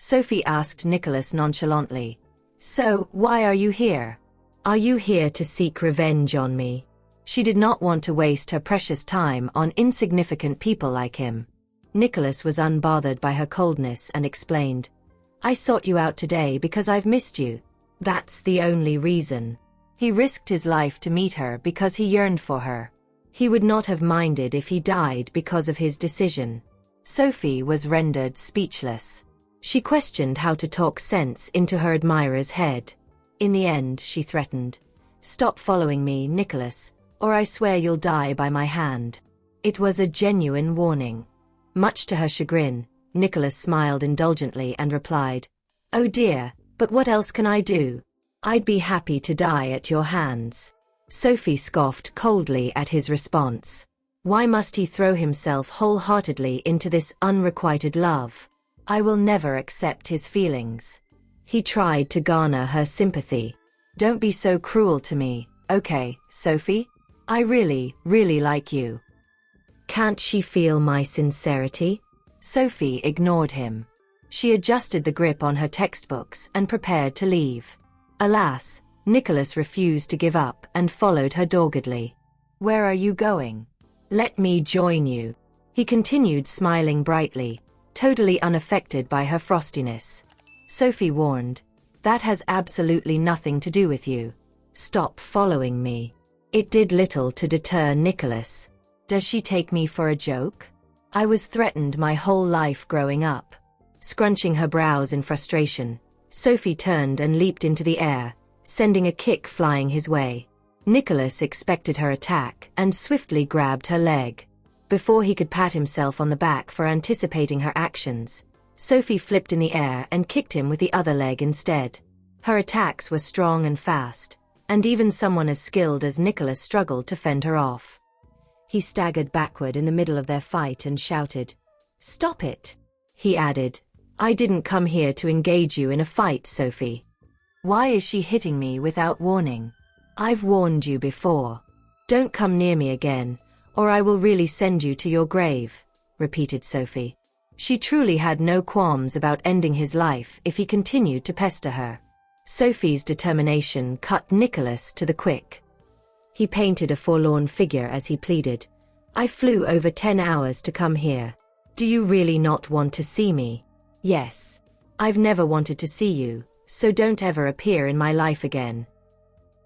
Sophie asked Nicholas nonchalantly. So, why are you here? Are you here to seek revenge on me? She did not want to waste her precious time on insignificant people like him. Nicholas was unbothered by her coldness and explained, I sought you out today because I've missed you. That's the only reason. He risked his life to meet her because he yearned for her. He would not have minded if he died because of his decision. Sophie was rendered speechless. She questioned how to talk sense into her admirer's head. In the end, she threatened, Stop following me, Nicholas, or I swear you'll die by my hand. It was a genuine warning. Much to her chagrin, Nicholas smiled indulgently and replied, Oh dear, but what else can I do? I'd be happy to die at your hands. Sophie scoffed coldly at his response. Why must he throw himself wholeheartedly into this unrequited love? I will never accept his feelings. He tried to garner her sympathy. Don't be so cruel to me, okay, Sophie? I really, really like you. Can't she feel my sincerity? Sophie ignored him. She adjusted the grip on her textbooks and prepared to leave. Alas, Nicholas refused to give up and followed her doggedly. Where are you going? Let me join you. He continued smiling brightly, totally unaffected by her frostiness. Sophie warned, That has absolutely nothing to do with you. Stop following me. It did little to deter Nicholas. Does she take me for a joke? I was threatened my whole life growing up. Scrunching her brows in frustration, Sophie turned and leaped into the air, sending a kick flying his way. Nicholas expected her attack and swiftly grabbed her leg. Before he could pat himself on the back for anticipating her actions, Sophie flipped in the air and kicked him with the other leg instead. Her attacks were strong and fast, and even someone as skilled as Nicholas struggled to fend her off. He staggered backward in the middle of their fight and shouted, Stop it! He added, I didn't come here to engage you in a fight, Sophie. Why is she hitting me without warning? I've warned you before. Don't come near me again, or I will really send you to your grave, repeated Sophie. She truly had no qualms about ending his life if he continued to pester her. Sophie's determination cut Nicholas to the quick. He painted a forlorn figure as he pleaded, I flew over 10 hours to come here. Do you really not want to see me? Yes. I've never wanted to see you, so don't ever appear in my life again.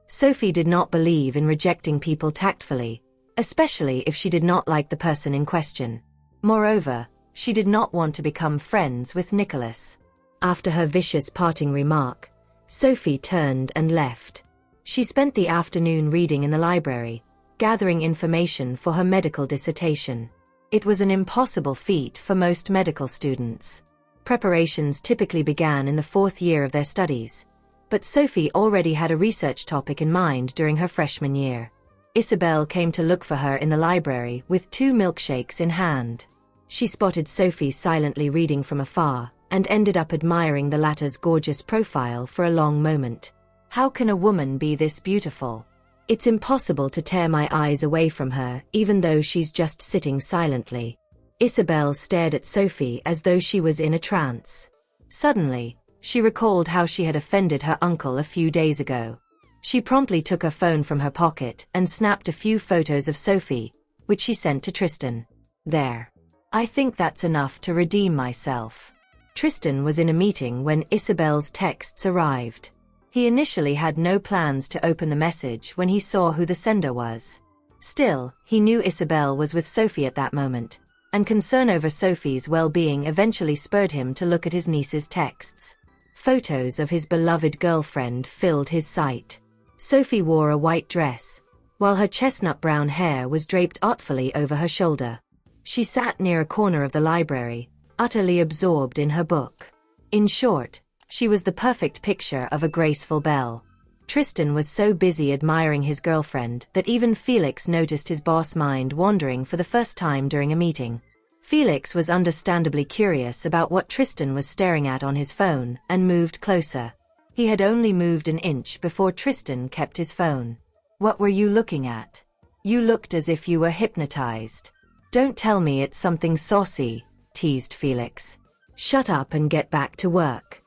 Sophie did not believe in rejecting people tactfully, especially if she did not like the person in question. Moreover, she did not want to become friends with Nicholas. After her vicious parting remark, Sophie turned and left. She spent the afternoon reading in the library, gathering information for her medical dissertation. It was an impossible feat for most medical students. Preparations typically began in the 4th year of their studies, but Sophie already had a research topic in mind during her freshman year. Isabel came to look for her in the library with 2 milkshakes in hand. She spotted Sophie silently reading from afar and ended up admiring the latter's gorgeous profile for a long moment. How can a woman be this beautiful? It's impossible to tear my eyes away from her, even though she's just sitting silently. Isabel stared at Sophie as though she was in a trance. Suddenly, she recalled how she had offended her uncle a few days ago. She promptly took her phone from her pocket and snapped a few photos of Sophie, which she sent to Tristan. There. I think that's enough to redeem myself. Tristan was in a meeting when Isabel's texts arrived. He initially had no plans to open the message when he saw who the sender was. Still, he knew Isabel was with Sophie at that moment, and concern over Sophie's well-being eventually spurred him to look at his niece's texts. Photos of his beloved girlfriend filled his sight. Sophie wore a white dress, while her chestnut brown hair was draped artfully over her shoulder. She sat near a corner of the library, utterly absorbed in her book. In short, she was the perfect picture of a graceful belle. Tristan was so busy admiring his girlfriend that even Felix noticed his boss mind wandering for the first time during a meeting. Felix was understandably curious about what Tristan was staring at on his phone and moved closer. He had only moved an inch before Tristan kept his phone. What were you looking at? You looked as if you were hypnotized. Don't tell me it's something saucy, teased Felix. Shut up and get back to work.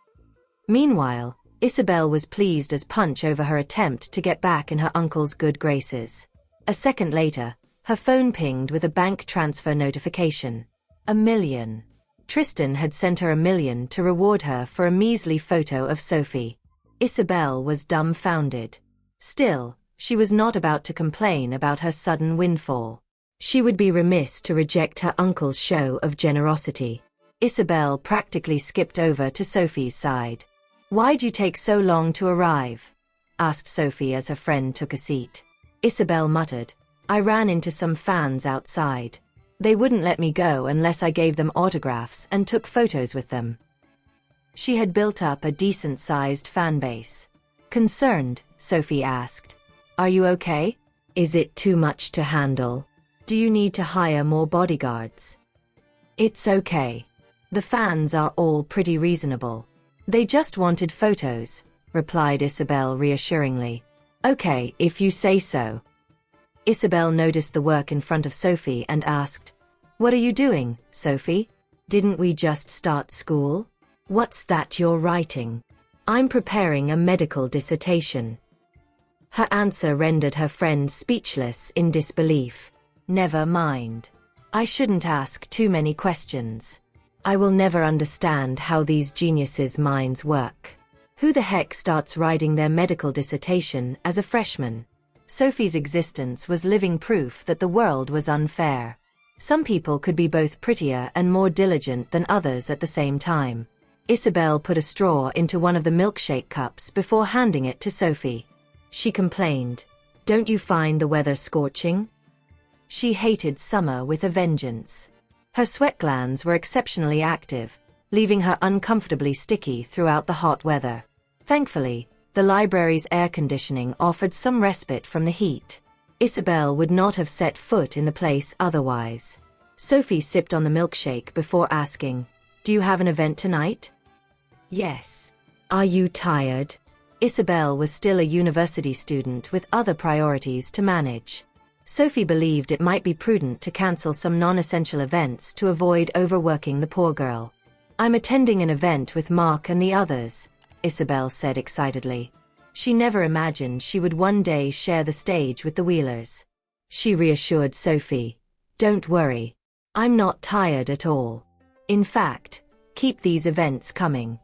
Meanwhile, Isabel was pleased as punch over her attempt to get back in her uncle's good graces. A second later, her phone pinged with a bank transfer notification. $1 million. Tristan had sent her $1 million to reward her for a measly photo of Sophie. Isabel was dumbfounded. Still, she was not about to complain about her sudden windfall. She would be remiss to reject her uncle's show of generosity. Isabel practically skipped over to Sophie's side. "Why'd you take so long to arrive?" asked Sophie as her friend took a seat. Isabel muttered, "I ran into some fans outside. They wouldn't let me go unless I gave them autographs and took photos with them." She had built up a decent-sized fan base. Concerned, Sophie asked, "Are you okay? Is it too much to handle? Do you need to hire more bodyguards?" "It's okay. The fans are all pretty reasonable. They just wanted photos," replied Isabel reassuringly. "Okay, if you say so." Isabel noticed the work in front of Sophie and asked, "What are you doing, Sophie? Didn't we just start school? What's that you're writing?" "I'm preparing a medical dissertation." Her answer rendered her friend speechless in disbelief. "Never mind. I shouldn't ask too many questions. I will never understand how these geniuses' minds work. Who the heck starts writing their medical dissertation as a freshman?" Sophie's existence was living proof that the world was unfair. Some people could be both prettier and more diligent than others at the same time. Isabel put a straw into one of the milkshake cups before handing it to Sophie. She complained, "Don't you find the weather scorching?" She hated summer with a vengeance. Her sweat glands were exceptionally active, leaving her uncomfortably sticky throughout the hot weather. Thankfully, the library's air conditioning offered some respite from the heat. Isabel would not have set foot in the place otherwise. Sophie sipped on the milkshake before asking, "Do you have an event tonight?" "Yes." "Are you tired?" Isabel was still a university student with other priorities to manage. Sophie believed it might be prudent to cancel some non-essential events to avoid overworking the poor girl. "I'm attending an event with Mark and the others," Isabel said excitedly. She never imagined she would one day share the stage with the Wheelers. She reassured Sophie, "Don't worry. I'm not tired at all. In fact, keep these events coming."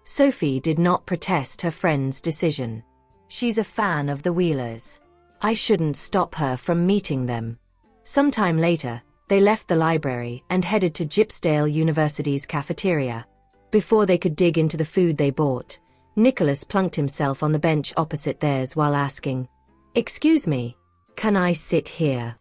Sophie did not protest her friend's decision. She's a fan of the Wheelers. I shouldn't stop her from meeting them. Sometime later, they left the library and headed to Gypsdale University's cafeteria. Before they could dig into the food they bought, Nicholas plunked himself on the bench opposite theirs while asking, "Excuse me, can I sit here?"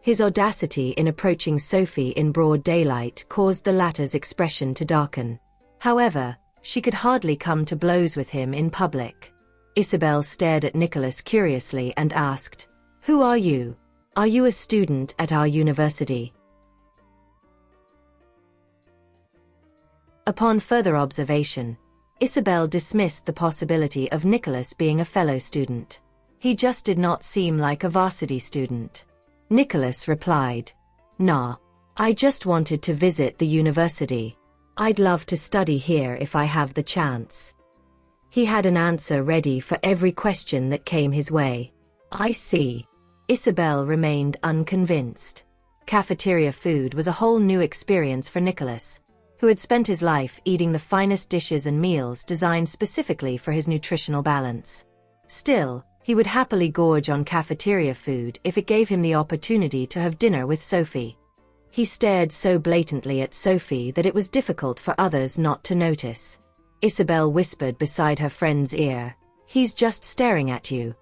His audacity in approaching Sophie in broad daylight caused the latter's expression to darken. However, she could hardly come to blows with him in public. Isabel stared at Nicholas curiously and asked, "Who are you? Are you a student at our university?" Upon further observation, Isabel dismissed the possibility of Nicholas being a fellow student. He just did not seem like a varsity student. Nicholas replied, "Nah, I just wanted to visit the university. I'd love to study here if I have the chance." He had an answer ready for every question that came his way. "I see." Isabel remained unconvinced. Cafeteria food was a whole new experience for Nicholas, who had spent his life eating the finest dishes and meals designed specifically for his nutritional balance. Still, he would happily gorge on cafeteria food if it gave him the opportunity to have dinner with Sophie. He stared so blatantly at Sophie that it was difficult for others not to notice. Isabel whispered beside her friend's ear, "He's just staring at you."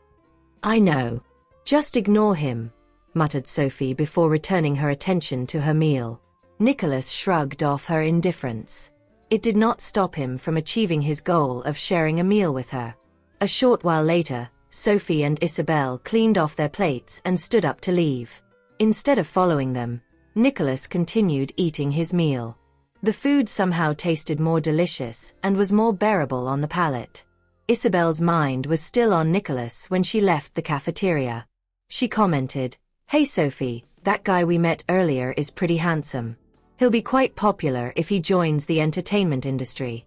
"I know. Just ignore him," muttered Sophie before returning her attention to her meal. Nicholas shrugged off her indifference. It did not stop him from achieving his goal of sharing a meal with her. A short while later, Sophie and Isabel cleaned off their plates and stood up to leave. Instead of following them, Nicholas continued eating his meal. The food somehow tasted more delicious and was more bearable on the palate. Isabel's mind was still on Nicholas when she left the cafeteria. She commented, "Hey Sophie, that guy we met earlier is pretty handsome." He'll be quite popular if he joins the entertainment industry.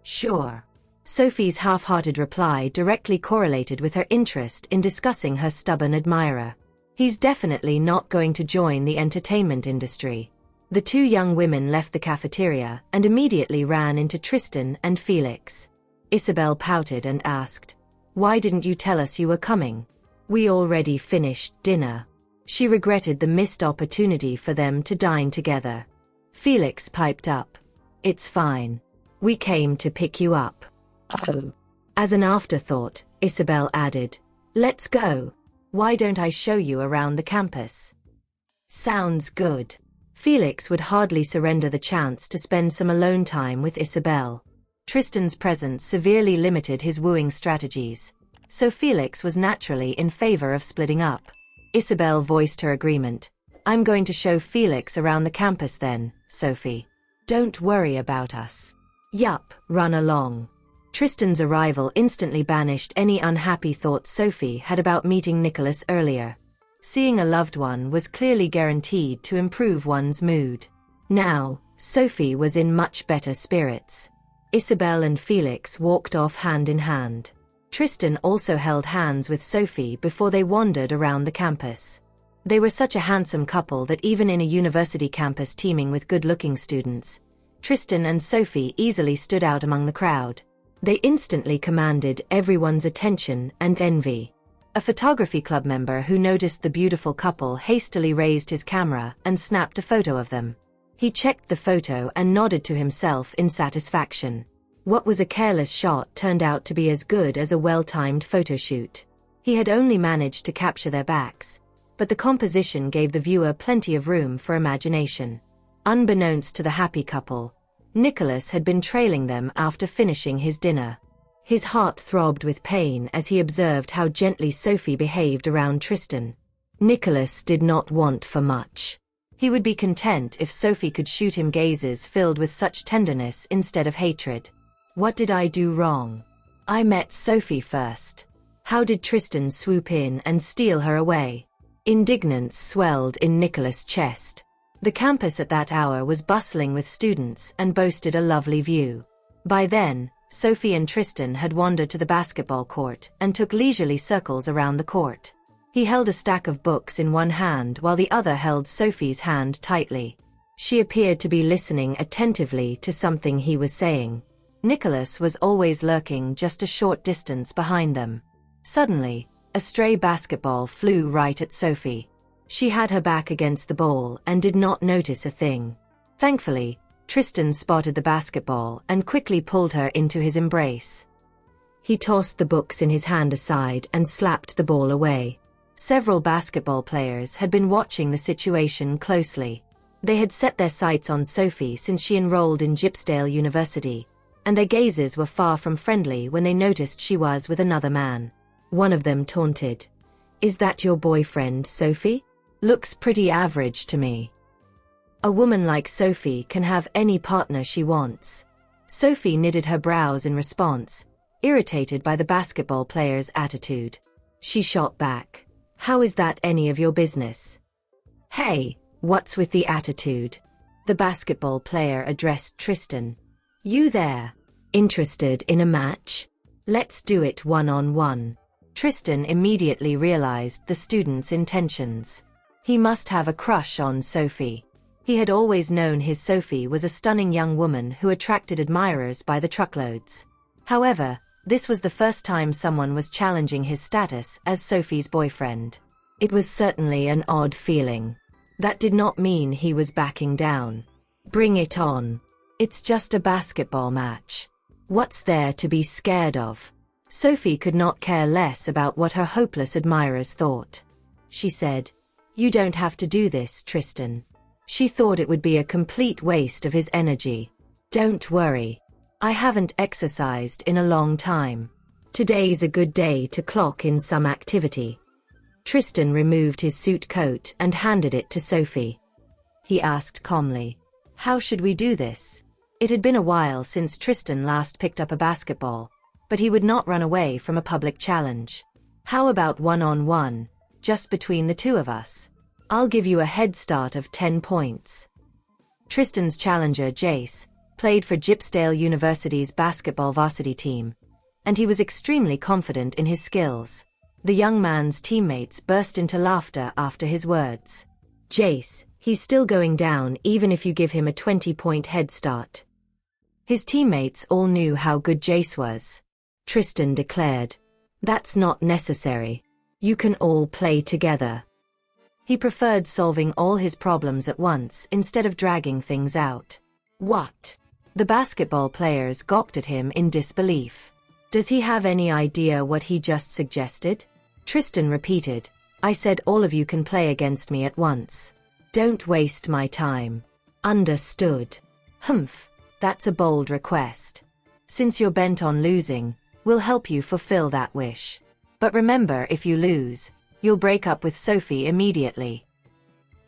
Sure. Sophie's half-hearted reply directly correlated with her interest in discussing her stubborn admirer. He's definitely not going to join the entertainment industry. The two young women left the cafeteria and immediately ran into Tristan and Felix. Isabel pouted and asked, "Why didn't you tell us you were coming? We already finished dinner." She regretted the missed opportunity for them to dine together. Felix piped up, "It's fine. We came to pick you up." Oh. As an afterthought, Isabel added, "Let's go. Why don't I show you around the campus?" Sounds good. Felix would hardly surrender the chance to spend some alone time with Isabel. Tristan's presence severely limited his wooing strategies, so Felix was naturally in favor of splitting up. Isabel voiced her agreement. "I'm going to show Felix around the campus then, Sophie. Don't worry about us." "Yup, run along." Tristan's arrival instantly banished any unhappy thoughts Sophie had about meeting Nicholas earlier. Seeing a loved one was clearly guaranteed to improve one's mood. Now, Sophie was in much better spirits. Isabel and Felix walked off hand in hand. Tristan also held hands with Sophie before they wandered around the campus. They were such a handsome couple that even in a university campus teeming with good-looking students, Tristan and Sophie easily stood out among the crowd. They instantly commanded everyone's attention and envy. A photography club member who noticed the beautiful couple hastily raised his camera and snapped a photo of them. He checked the photo and nodded to himself in satisfaction. What was a careless shot turned out to be as good as a well-timed photo shoot. He had only managed to capture their backs, but the composition gave the viewer plenty of room for imagination. Unbeknownst to the happy couple, Nicholas had been trailing them after finishing his dinner. His heart throbbed with pain as he observed how gently Sophie behaved around Tristan. Nicholas did not want for much. He would be content if Sophie could shoot him gazes filled with such tenderness instead of hatred. What did I do wrong? I met Sophie first. How did Tristan swoop in and steal her away? Indignance swelled in Nicholas' chest. The campus at that hour was bustling with students and boasted a lovely view. By then, Sophie and Tristan had wandered to the basketball court and took leisurely circles around the court. He held a stack of books in one hand while the other held Sophie's hand tightly. She appeared to be listening attentively to something he was saying. Nicholas was always lurking just a short distance behind them. Suddenly, a stray basketball flew right at Sophie. She had her back against the ball and did not notice a thing. Thankfully, Tristan spotted the basketball and quickly pulled her into his embrace. He tossed the books in his hand aside and slapped the ball away. Several basketball players had been watching the situation closely. They had set their sights on Sophie since she enrolled in Gypsdale University, and their gazes were far from friendly when they noticed she was with another man. One of them taunted, "Is that your boyfriend, Sophie? Looks pretty average to me." A woman like Sophie can have any partner she wants. Sophie knitted her brows in response, irritated by the basketball player's attitude. She shot back, "How is that any of your business?" "Hey, what's with the attitude?" The basketball player addressed Tristan. "You there? Interested in a match? Let's do it one-on-one." Tristan immediately realized the student's intentions. He must have a crush on Sophie. He had always known his Sophie was a stunning young woman who attracted admirers by the truckloads. However, this was the first time someone was challenging his status as Sophie's boyfriend. It was certainly an odd feeling. That did not mean he was backing down. Bring it on. It's just a basketball match. What's there to be scared of? Sophie could not care less about what her hopeless admirers thought. She said, "You don't have to do this, Tristan." She thought it would be a complete waste of his energy. "Don't worry. I haven't exercised in a long time. Today's a good day to clock in some activity." Tristan removed his suit coat and handed it to Sophie. He asked calmly, "How should we do this?" It had been a while since Tristan last picked up a basketball, but he would not run away from a public challenge. "How about one-on-one, just between the two of us? I'll give you a head start of 10 points. Tristan's challenger, Jace, played for Gypsdale University's basketball varsity team, and he was extremely confident in his skills. The young man's teammates burst into laughter after his words. Jace, he's still going down even if you give him a 20-point head start. His teammates all knew how good Jace was. Tristan declared, "That's not necessary. You can all play together." He preferred solving all his problems at once instead of dragging things out. What? The basketball players gawked at him in disbelief. Does he have any idea what he just suggested? Tristan repeated, "I said all of you can play against me at once. Don't waste my time." Understood. Humph, that's a bold request. Since you're bent on losing, we'll help you fulfill that wish. But remember, if you lose, you'll break up with Sophie immediately.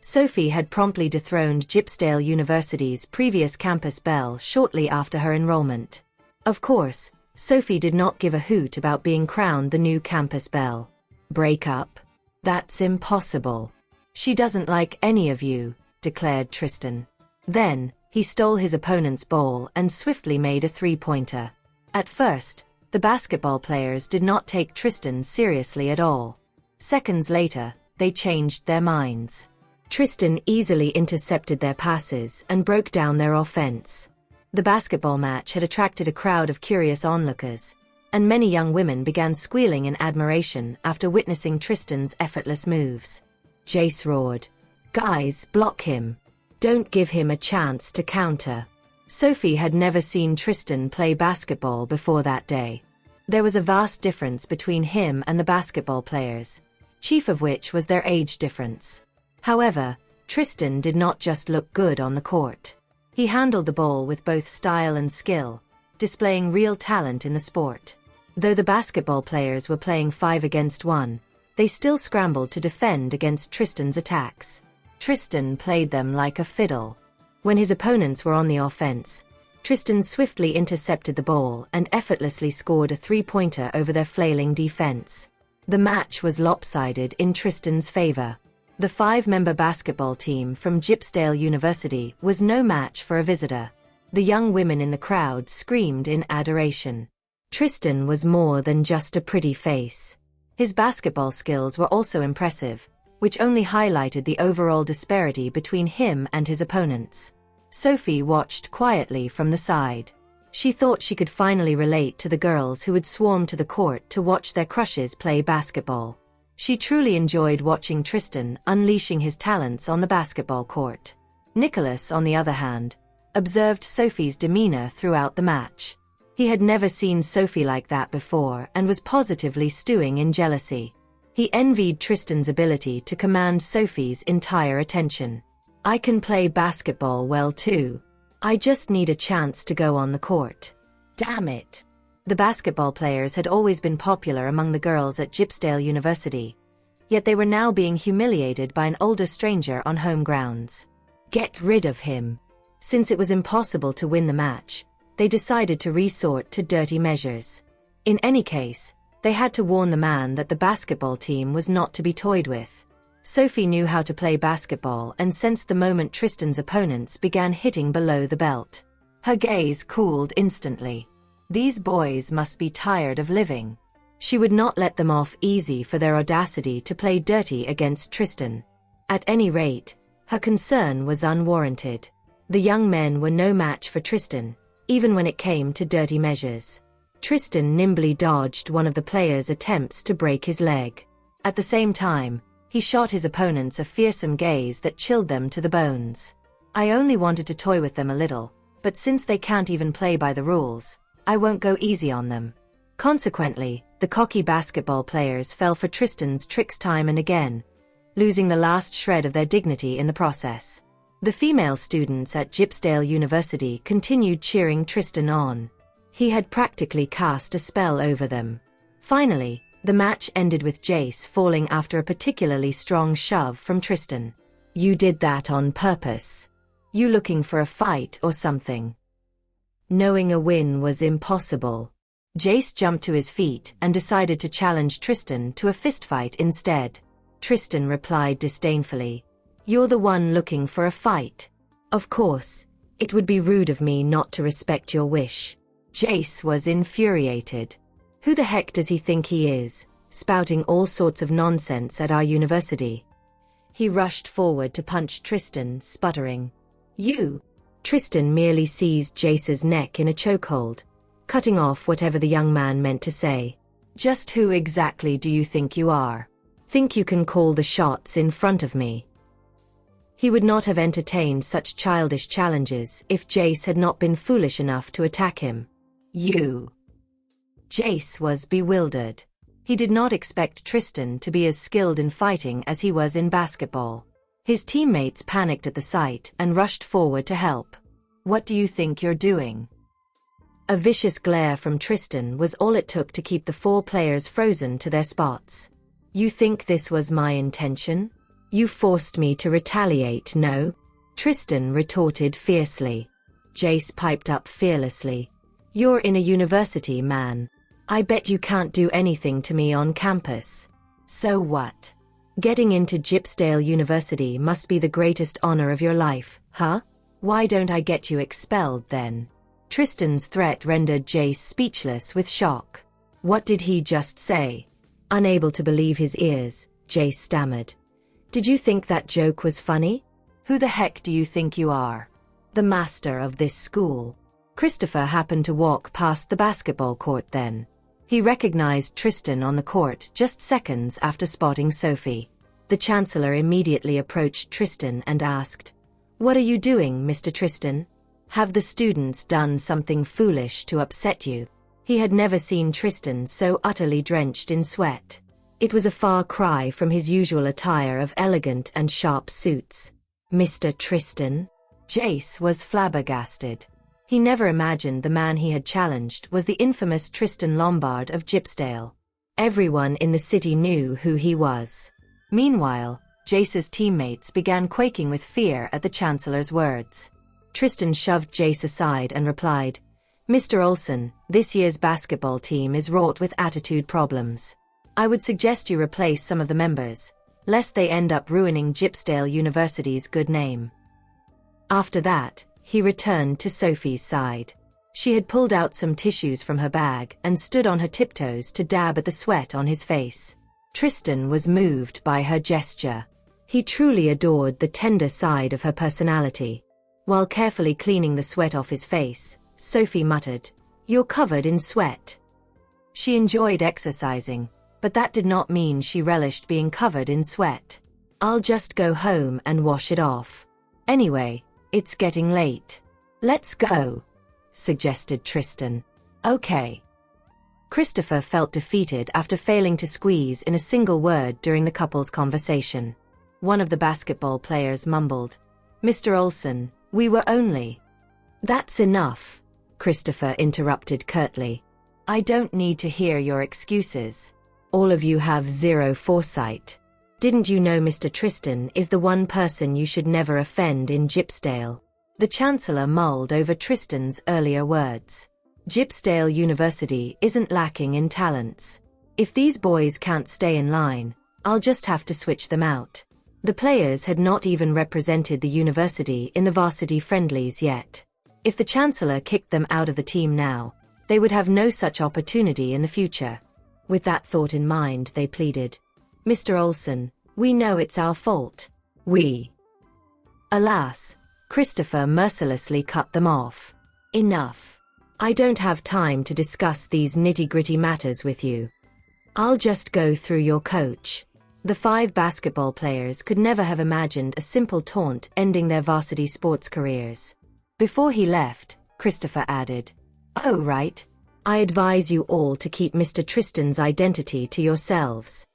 Sophie had promptly dethroned Gypsdale University's previous campus belle shortly after her enrollment. Of course, Sophie did not give a hoot about being crowned the new campus belle. Break up? That's impossible. She doesn't like any of you, declared Tristan. Then, he stole his opponent's ball and swiftly made a three-pointer. At first, the basketball players did not take Tristan seriously at all. Seconds later, they changed their minds. Tristan easily intercepted their passes and broke down their offense. The basketball match had attracted a crowd of curious onlookers, and many young women began squealing in admiration after witnessing Tristan's effortless moves. Jace roared, "Guys, block him. Don't give him a chance to counter." Sophie had never seen Tristan play basketball before that day. There was a vast difference between him and the basketball players, chief of which was their age difference. However, Tristan did not just look good on the court. He handled the ball with both style and skill, displaying real talent in the sport. Though the basketball players were playing 5 against 1, they still scrambled to defend against Tristan's attacks. Tristan played them like a fiddle. When his opponents were on the offense, Tristan swiftly intercepted the ball and effortlessly scored a three-pointer over their flailing defense. The match was lopsided in Tristan's favor. The 5-member basketball team from Gypsdale University was no match for a visitor. The young women in the crowd screamed in adoration. Tristan was more than just a pretty face. His basketball skills were also impressive, which only highlighted the overall disparity between him and his opponents. Sophie watched quietly from the side. She thought she could finally relate to the girls who would swarm to the court to watch their crushes play basketball. She truly enjoyed watching Tristan unleashing his talents on the basketball court. Nicholas, on the other hand, observed Sophie's demeanor throughout the match. He had never seen Sophie like that before and was positively stewing in jealousy. He envied Tristan's ability to command Sophie's entire attention. "I can play basketball well too. I just need a chance to go on the court. Damn it." The basketball players had always been popular among the girls at Gypsdale University, yet they were now being humiliated by an older stranger on home grounds. Get rid of him. Since it was impossible to win the match, they decided to resort to dirty measures. In any case, they had to warn the man that the basketball team was not to be toyed with. Sophie knew how to play basketball and sensed the moment Tristan's opponents began hitting below the belt. Her gaze cooled instantly. These boys must be tired of living. She would not let them off easy for their audacity to play dirty against Tristan. At any rate, her concern was unwarranted. The young men were no match for Tristan, even when it came to dirty measures. Tristan nimbly dodged one of the players' attempts to break his leg. At the same time, he shot his opponents a fearsome gaze that chilled them to the bones. "I only wanted to toy with them a little, but since they can't even play by the rules, I won't go easy on them." Consequently, the cocky basketball players fell for Tristan's tricks time and again, losing the last shred of their dignity in the process. The female students at Gypsdale University continued cheering Tristan on. He had practically cast a spell over them. Finally, the match ended with Jace falling after a particularly strong shove from Tristan. "You did that on purpose. You looking for a fight or something?" Knowing a win was impossible, Jace jumped to his feet and decided to challenge Tristan to a fistfight instead. Tristan replied disdainfully, "You're the one looking for a fight. Of course, it would be rude of me not to respect your wish. Jace was infuriated. Who the heck does he think he is, spouting all sorts of nonsense at our university? He rushed forward to punch Tristan, sputtering. You! Tristan merely seized Jace's neck in a chokehold, cutting off whatever the young man meant to say. Just who exactly do you think you are? Think you can call the shots in front of me? He would not have entertained such childish challenges if Jace had not been foolish enough to attack him. You! Jace was bewildered. He did not expect Tristan to be as skilled in fighting as he was in basketball. His teammates panicked at the sight and rushed forward to help. What do you think you're doing? A vicious glare from Tristan was all it took to keep the 4 players frozen to their spots. You think this was my intention? You forced me to retaliate, no? Tristan retorted fiercely. Jace piped up fearlessly. You're in a university, man. I bet you can't do anything to me on campus. So what? Getting into Gypsdale University must be the greatest honor of your life, huh? Why don't I get you expelled then? Tristan's threat rendered Jace speechless with shock. What did he just say? Unable to believe his ears, Jace stammered. Did you think that joke was funny? Who the heck do you think you are? The master of this school. Christopher happened to walk past the basketball court then. He recognized Tristan on the court just seconds after spotting Sophie. The Chancellor immediately approached Tristan and asked, "What are you doing, Mr. Tristan? Have the students done something foolish to upset you?" He had never seen Tristan so utterly drenched in sweat. It was a far cry from his usual attire of elegant and sharp suits. Mr. Tristan? Jace was flabbergasted. He never imagined the man he had challenged was the infamous Tristan Lombard of Gypsdale. Everyone in the city knew who he was. Meanwhile, Jace's teammates began quaking with fear at the Chancellor's words. Tristan shoved Jace aside and replied, "Mr. Olsen, this year's basketball team is wrought with attitude problems. I would suggest you replace some of the members, lest they end up ruining Gypsdale University's good name." After that, he returned to Sophie's side. She had pulled out some tissues from her bag and stood on her tiptoes to dab at the sweat on his face. Tristan was moved by her gesture. He truly adored the tender side of her personality. While carefully cleaning the sweat off his face, Sophie muttered, "You're covered in sweat." She enjoyed exercising, but that did not mean she relished being covered in sweat. "I'll just go home and wash it off. Anyway, it's getting late. Let's go," suggested Tristan. "Okay." Christopher felt defeated after failing to squeeze in a single word during the couple's conversation. One of the basketball players mumbled, "Mr. Olsen, we were only—" "That's enough," Christopher interrupted curtly. "I don't need to hear your excuses. All of you have zero foresight. Didn't you know Mr. Tristan is the one person you should never offend in Gypsdale?" The Chancellor mulled over Tristan's earlier words. Gypsdale University isn't lacking in talents. If these boys can't stay in line, I'll just have to switch them out. The players had not even represented the university in the varsity friendlies yet. If the Chancellor kicked them out of the team now, they would have no such opportunity in the future. With that thought in mind, they pleaded, "Mr. Olsen, we know it's our fault. We—" Alas, Christopher mercilessly cut them off. "Enough. I don't have time to discuss these nitty-gritty matters with you. I'll just go through your coach." The 5 basketball players could never have imagined a simple taunt ending their varsity sports careers. Before he left, Christopher added, "Oh right, I advise you all to keep Mr. Tristan's identity to yourselves."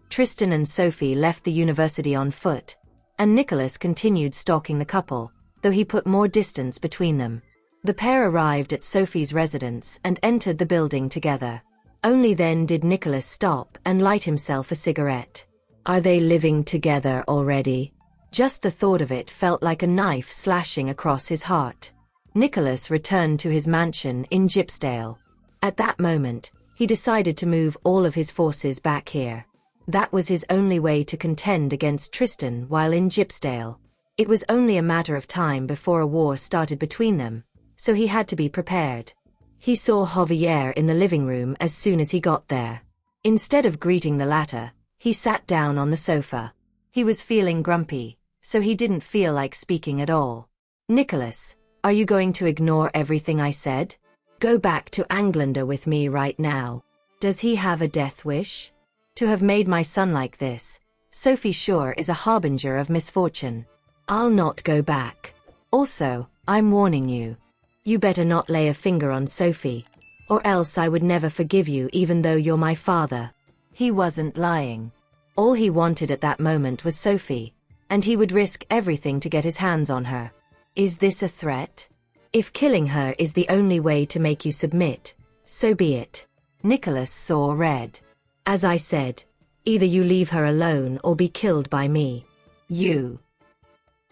Tristan and Sophie left the university on foot, and Nicholas continued stalking the couple, though he put more distance between them. The pair arrived at Sophie's residence and entered the building together. Only then did Nicholas stop and light himself a cigarette. Are they living together already? Just the thought of it felt like a knife slashing across his heart. Nicholas returned to his mansion in Gypsdale. At that moment, he decided to move all of his forces back here. That was his only way to contend against Tristan while in Gypsdale. It was only a matter of time before a war started between them, so he had to be prepared. He saw Javier in the living room as soon as he got there. Instead of greeting the latter, he sat down on the sofa. He was feeling grumpy, so he didn't feel like speaking at all. "Nicholas, are you going to ignore everything I said? Go back to Englander with me right now. Does he have a death wish? To have made my son like this, Sophie sure is a harbinger of misfortune. I'll not go back. Also, I'm warning you. You better not lay a finger on Sophie, or else I would never forgive you even though you're my father." He wasn't lying. All he wanted at that moment was Sophie, and he would risk everything to get his hands on her. Is this a threat? If killing her is the only way to make you submit, so be it. Nicholas saw red. As I said, either you leave her alone or be killed by me. You.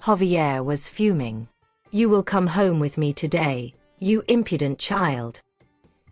Javier was fuming. You will come home with me today, you impudent child.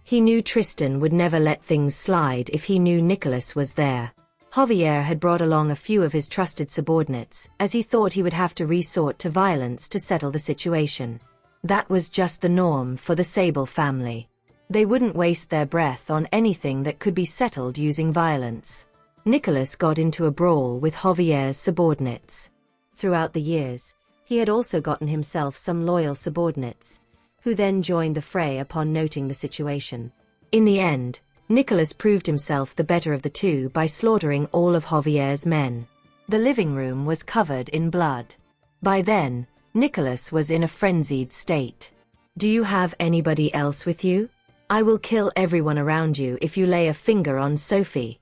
He knew Tristan would never let things slide if he knew Nicholas was there. Javier had brought along a few of his trusted subordinates, as he thought he would have to resort to violence to settle the situation. That was just the norm for the Sable family. They wouldn't waste their breath on anything that could be settled using violence. Nicholas got into a brawl with Javier's subordinates. Throughout the years, he had also gotten himself some loyal subordinates, who then joined the fray upon noting the situation. In the end, Nicholas proved himself the better of the two by slaughtering all of Javier's men. The living room was covered in blood. By then, Nicholas was in a frenzied state. "Do you have anybody else with you? I will kill everyone around you if you lay a finger on Sophie."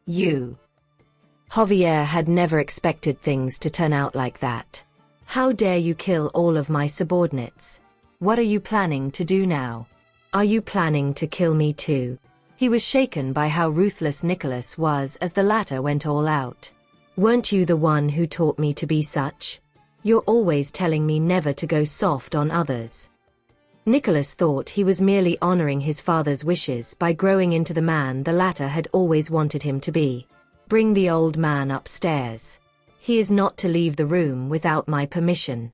You. Javier had never expected things to turn out like that. "How dare you kill all of my subordinates? What are you planning to do now? Are you planning to kill me too?" He was shaken by how ruthless Nicholas was as the latter went all out. "Weren't you the one who taught me to be such? You're always telling me never to go soft on others." Nicholas thought he was merely honoring his father's wishes by growing into the man the latter had always wanted him to be. "Bring the old man upstairs. He is not to leave the room without my permission."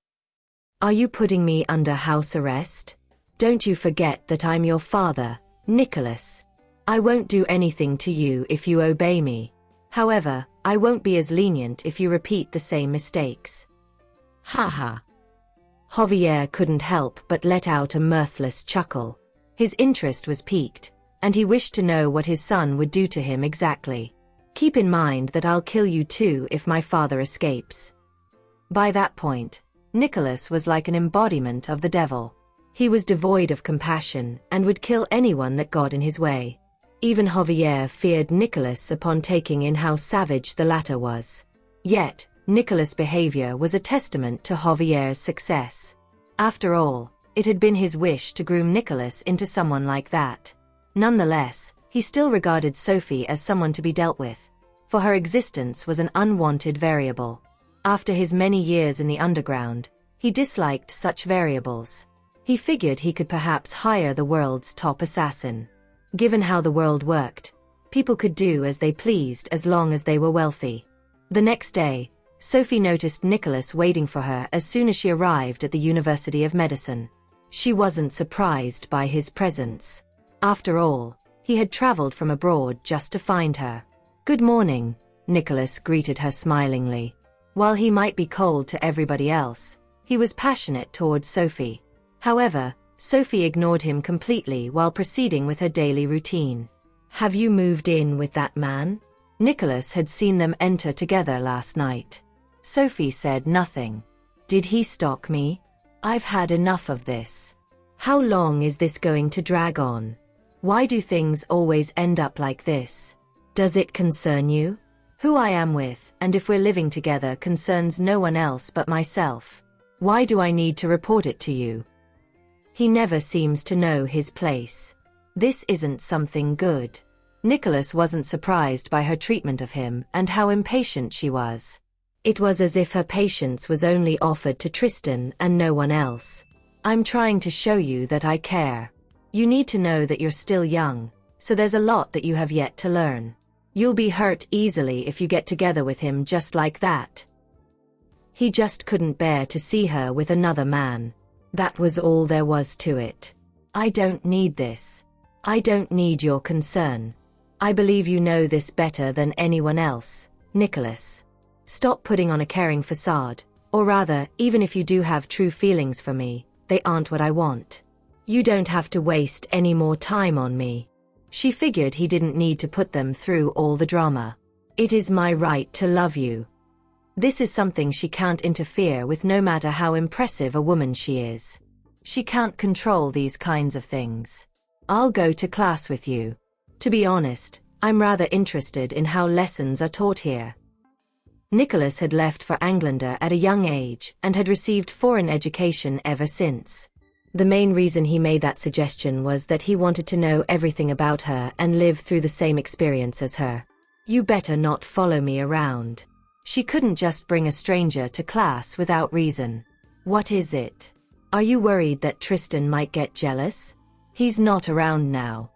"Are you putting me under house arrest? Don't you forget that I'm your father, Nicholas. I won't do anything to you if you obey me. However, I won't be as lenient if you repeat the same mistakes." "Ha." Javier couldn't help but let out a mirthless chuckle. His interest was piqued, and he wished to know what his son would do to him exactly. "Keep in mind that I'll kill you too if my father escapes." By that point, Nicholas was like an embodiment of the devil. He was devoid of compassion and would kill anyone that got in his way. Even Javier feared Nicholas upon taking in how savage the latter was. Yet, Nicholas' behavior was a testament to Javier's success. After all, it had been his wish to groom Nicholas into someone like that. Nonetheless, he still regarded Sophie as someone to be dealt with, for her existence was an unwanted variable. After his many years in the underground, he disliked such variables. He figured he could perhaps hire the world's top assassin. Given how the world worked, people could do as they pleased as long as they were wealthy. The next day, Sophie noticed Nicholas waiting for her as soon as she arrived at the University of Medicine. She wasn't surprised by his presence. After all, he had traveled from abroad just to find her. "Good morning," Nicholas greeted her smilingly. While he might be cold to everybody else, he was passionate toward Sophie. However, Sophie ignored him completely while proceeding with her daily routine. "Have you moved in with that man?" Nicholas had seen them enter together last night. Sophie said nothing. "Did he stalk me? I've had enough of this. How long is this going to drag on? Why do things always end up like this? Does it concern you? Who I am with, and if we're living together, concerns no one else but myself. Why do I need to report it to you? He never seems to know his place. This isn't something good." Nicholas wasn't surprised by her treatment of him and how impatient she was. It was as if her patience was only offered to Tristan and no one else. "I'm trying to show you that I care. You need to know that you're still young, so there's a lot that you have yet to learn. You'll be hurt easily if you get together with him just like that." He just couldn't bear to see her with another man. That was all there was to it. I don't need this. I don't need your concern. I believe you know this better than anyone else, Nicholas. Stop putting on a caring facade, or rather, even if you do have true feelings for me, they aren't what I want. You don't have to waste any more time on me. She figured he didn't need to put them through all the drama. It is my right to love you. This is something she can't interfere with no matter how impressive a woman she is. She can't control these kinds of things. I'll go to class with you. To be honest, I'm rather interested in how lessons are taught here. Nicholas had left for England at a young age and had received foreign education ever since. The main reason he made that suggestion was that he wanted to know everything about her and live through the same experience as her. You better not follow me around. She couldn't just bring a stranger to class without reason. What is it? Are you worried that Tristan might get jealous? He's not around now.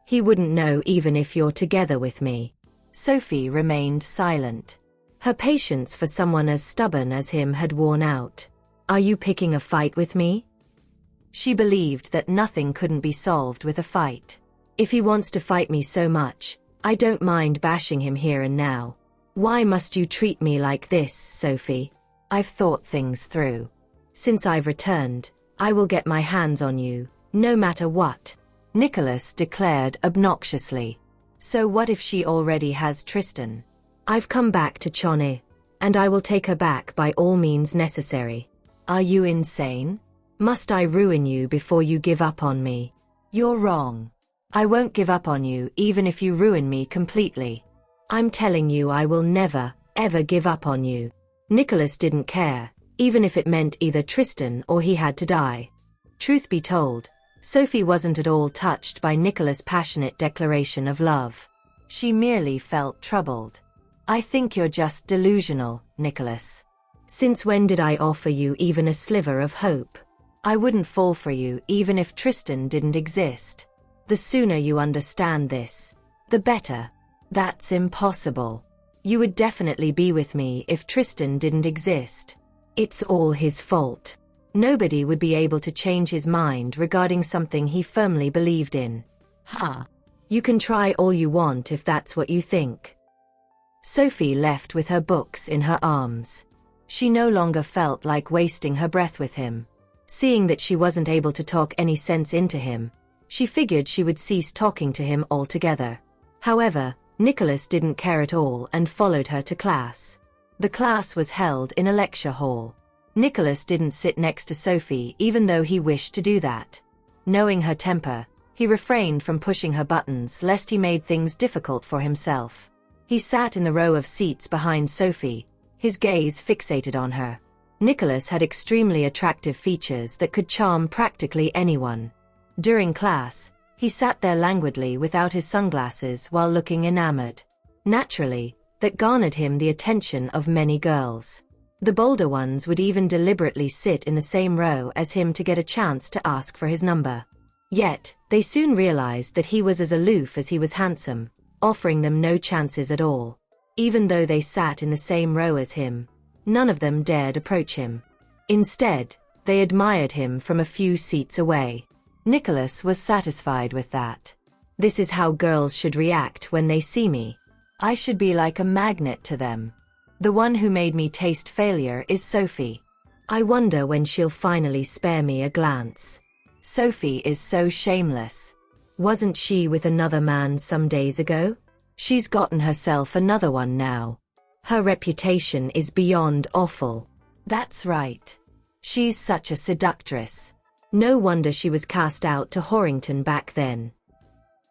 He wouldn't know even if you're together with me. Sophie remained silent. Her patience for someone as stubborn as him had worn out. Are you picking a fight with me? She believed that nothing couldn't be solved with a fight. If he wants to fight me so much, I don't mind bashing him here and now. Why must you treat me like this, Sophie? I've thought things through. Since I've returned, I will get my hands on you, no matter what, Nicholas declared obnoxiously. So what if she already has Tristan? I've come back to Chonne, and I will take her back by all means necessary. Are you insane? Must I ruin you before you give up on me? You're wrong. I won't give up on you even if you ruin me completely. I'm telling you I will never, ever give up on you. Nicholas didn't care, even if it meant either Tristan or he had to die. Truth be told, Sophie wasn't at all touched by Nicholas' passionate declaration of love. She merely felt troubled. I think you're just delusional, Nicholas. Since when did I offer you even a sliver of hope? I wouldn't fall for you even if Tristan didn't exist. The sooner you understand this, the better. That's impossible. You would definitely be with me if Tristan didn't exist. It's all his fault. Nobody would be able to change his mind regarding something he firmly believed in. Ha! You can try all you want if that's what you think. Sophie left with her books in her arms. She no longer felt like wasting her breath with him. Seeing that she wasn't able to talk any sense into him, she figured she would cease talking to him altogether. However, Nicholas didn't care at all and followed her to class. The class was held in a lecture hall. Nicholas didn't sit next to Sophie even though he wished to do that. Knowing her temper, he refrained from pushing her buttons lest he made things difficult for himself. He sat in the row of seats behind Sophie, his gaze fixated on her. Nicholas had extremely attractive features that could charm practically anyone. During class, he sat there languidly without his sunglasses while looking enamored. Naturally, that garnered him the attention of many girls. The bolder ones would even deliberately sit in the same row as him to get a chance to ask for his number. Yet, they soon realized that he was as aloof as he was handsome, offering them no chances at all. Even though they sat in the same row as him, none of them dared approach him. Instead, they admired him from a few seats away. Nicholas was satisfied with that. This is how girls should react when they see me. I should be like a magnet to them. The one who made me taste failure is Sophie. I wonder when she'll finally spare me a glance. Sophie is so shameless. Wasn't she with another man some days ago? She's gotten herself another one now. Her reputation is beyond awful. That's right. She's such a seductress. No wonder she was cast out to Horrington back then.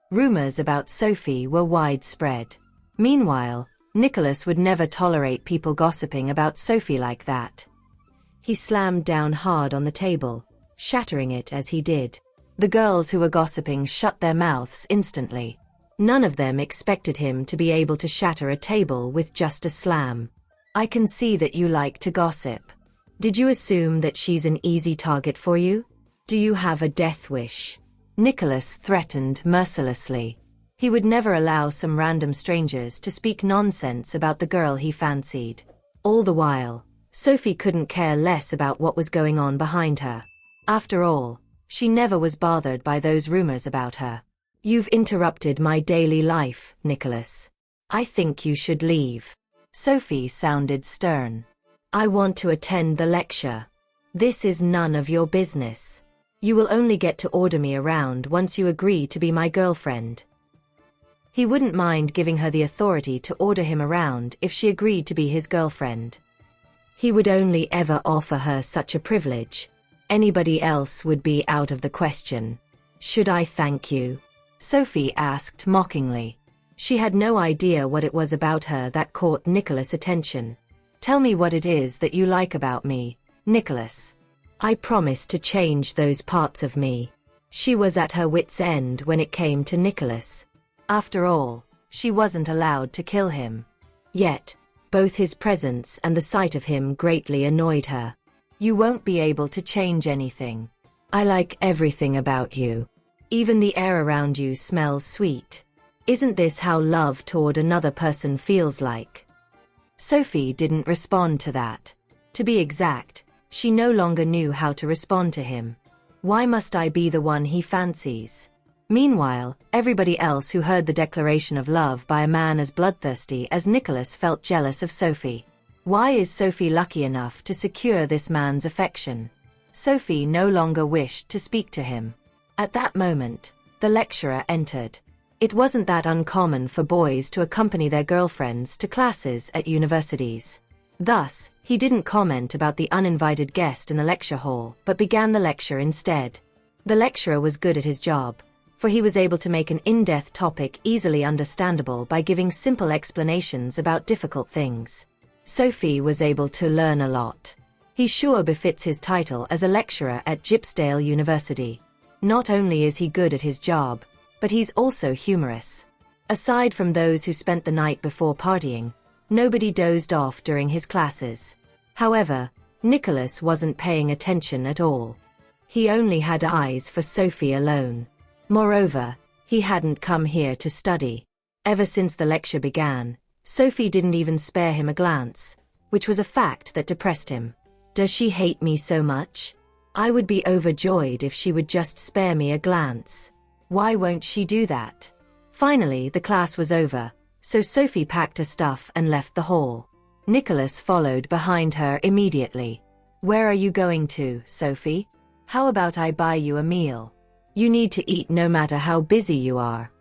Rumors about Sophie were widespread. Meanwhile, Nicholas would never tolerate people gossiping about Sophie like that. He slammed down hard on the table, shattering it as he did. The girls who were gossiping shut their mouths instantly. None of them expected him to be able to shatter a table with just a slam. I can see that you like to gossip. Did you assume that she's an easy target for you? Do you have a death wish? Nicholas threatened mercilessly. He would never allow some random strangers to speak nonsense about the girl he fancied. All the while, Sophie couldn't care less about what was going on behind her. After all, she never was bothered by those rumors about her. You've interrupted my daily life, Nicholas. I think you should leave. Sophie sounded stern. I want to attend the lecture. This is none of your business. You will only get to order me around once you agree to be my girlfriend. He wouldn't mind giving her the authority to order him around if she agreed to be his girlfriend. He would only ever offer her such a privilege. Anybody else would be out of the question. Should I thank you? Sophie asked mockingly. She had no idea what it was about her that caught Nicholas' attention. Tell me what it is that you like about me, Nicholas. I promise to change those parts of me. She was at her wit's end when it came to Nicholas. After all, she wasn't allowed to kill him. Yet, both his presence and the sight of him greatly annoyed her. You won't be able to change anything. I like everything about you. Even the air around you smells sweet. Isn't this how love toward another person feels like? Sophie didn't respond to that. To be exact, she no longer knew how to respond to him. Why must I be the one he fancies? Meanwhile, everybody else who heard the declaration of love by a man as bloodthirsty as Nicholas felt jealous of Sophie. Why is Sophie lucky enough to secure this man's affection? Sophie no longer wished to speak to him. At that moment, the lecturer entered. It wasn't that uncommon for boys to accompany their girlfriends to classes at universities. Thus, he didn't comment about the uninvited guest in the lecture hall, but began the lecture instead. The lecturer was good at his job, for he was able to make an in-depth topic easily understandable by giving simple explanations about difficult things. Sophie was able to learn a lot. He sure befits his title as a lecturer at Gypsdale University. Not only is he good at his job, but he's also humorous. Aside from those who spent the night before partying, nobody dozed off during his classes. However, Nicholas wasn't paying attention at all. He only had eyes for Sophie alone. Moreover, he hadn't come here to study. Ever since the lecture began, Sophie didn't even spare him a glance, which was a fact that depressed him. Does she hate me so much? I would be overjoyed if she would just spare me a glance. Why won't she do that? Finally, the class was over, so Sophie packed her stuff and left the hall. Nicholas followed behind her immediately. Where are you going to, Sophie? How about I buy you a meal? You need to eat no matter how busy you are.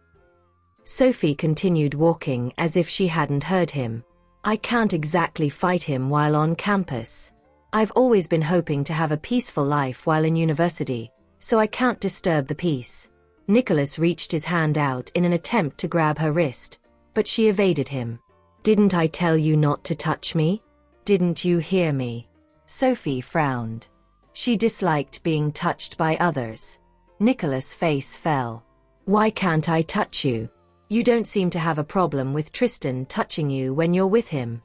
Sophie continued walking as if she hadn't heard him. I can't exactly fight him while on campus. I've always been hoping to have a peaceful life while in university, so I can't disturb the peace. Nicholas reached his hand out in an attempt to grab her wrist, but she evaded him. Didn't I tell you not to touch me? Didn't you hear me? Sophie frowned. She disliked being touched by others. Nicholas' face fell. Why can't I touch you? You don't seem to have a problem with Tristan touching you when you're with him.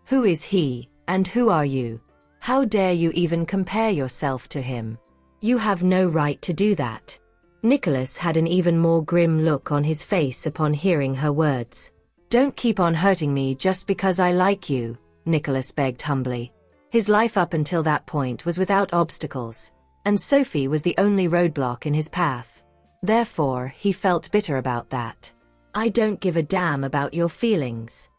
Who is he, and who are you? How dare you even compare yourself to him? You have no right to do that. Nicholas had an even more grim look on his face upon hearing her words. Don't keep on hurting me just because I like you, Nicholas begged humbly. His life up until that point was without obstacles, and Sophie was the only roadblock in his path. Therefore, he felt bitter about that. I don't give a damn about your feelings.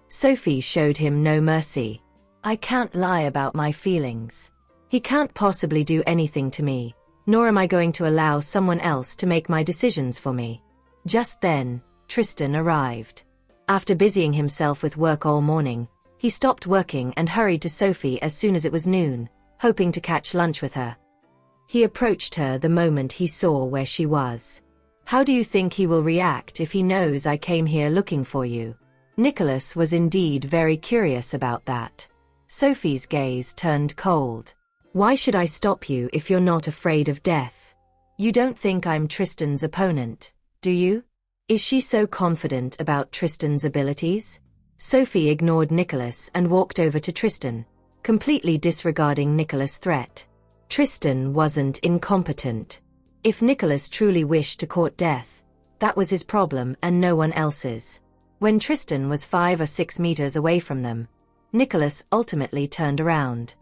Sophie showed him no mercy. I can't lie about my feelings. He can't possibly do anything to me, nor am I going to allow someone else to make my decisions for me. Just then, Tristan arrived. After busying himself with work all morning, he stopped working and hurried to Sophie as soon as it was noon, hoping to catch lunch with her. He approached her the moment he saw where she was. How do you think he will react if he knows I came here looking for you? Nicholas was indeed very curious about that. Sophie's gaze turned cold. Why should I stop you if you're not afraid of death? You don't think I'm Tristan's opponent, do you? Is she so confident about Tristan's abilities? Sophie ignored Nicholas and walked over to Tristan, completely disregarding Nicholas' threat. Tristan wasn't incompetent. If Nicholas truly wished to court death, that was his problem and no one else's. When Tristan was 5 or 6 meters away from them, Nicholas ultimately turned around.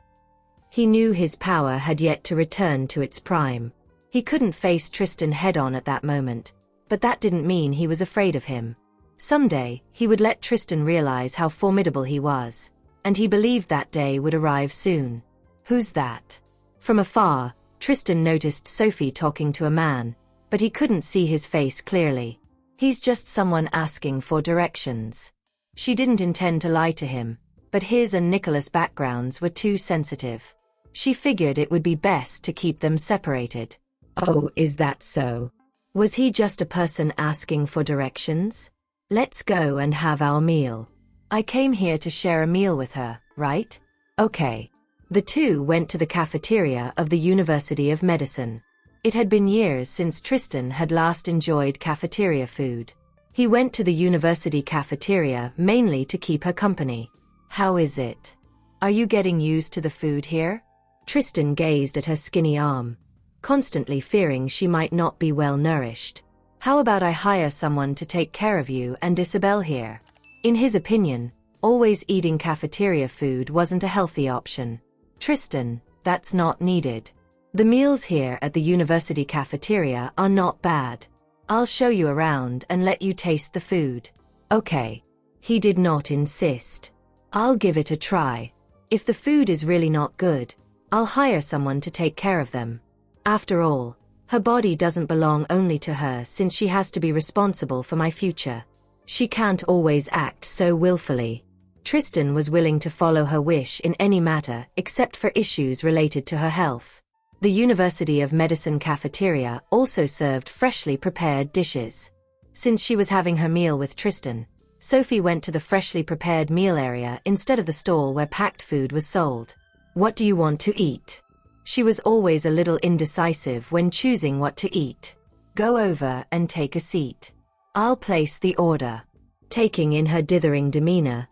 He knew his power had yet to return to its prime. He couldn't face Tristan head-on at that moment, but that didn't mean he was afraid of him. Someday, he would let Tristan realize how formidable he was, and he believed that day would arrive soon. Who's that? From afar, Tristan noticed Sophie talking to a man, but he couldn't see his face clearly. He's just someone asking for directions. She didn't intend to lie to him, but his and Nicholas' backgrounds were too sensitive. She figured it would be best to keep them separated. Oh, is that so? Was he just a person asking for directions? Let's go and have our meal. I came here to share a meal with her, right? Okay. The two went to the cafeteria of the University of Medicine. It had been years since Tristan had last enjoyed cafeteria food. He went to the university cafeteria mainly to keep her company. How is it? Are you getting used to the food here? Tristan gazed at her skinny arm, constantly fearing she might not be well nourished. How about I hire someone to take care of you and Isabel here? In his opinion, always eating cafeteria food wasn't a healthy option. Tristan, that's not needed. The meals here at the university cafeteria are not bad. I'll show you around and let you taste the food. Okay. He did not insist. I'll give it a try. If the food is really not good, I'll hire someone to take care of them. After all, her body doesn't belong only to her since she has to be responsible for my future. She can't always act so willfully. Tristan was willing to follow her wish in any matter except for issues related to her health. The University of Medicine cafeteria also served freshly prepared dishes. Since she was having her meal with Tristan, Sophie went to the freshly prepared meal area instead of the stall where packed food was sold. What do you want to eat? She was always a little indecisive when choosing what to eat. Go over and take a seat. I'll place the order. Taking in her dithering demeanor,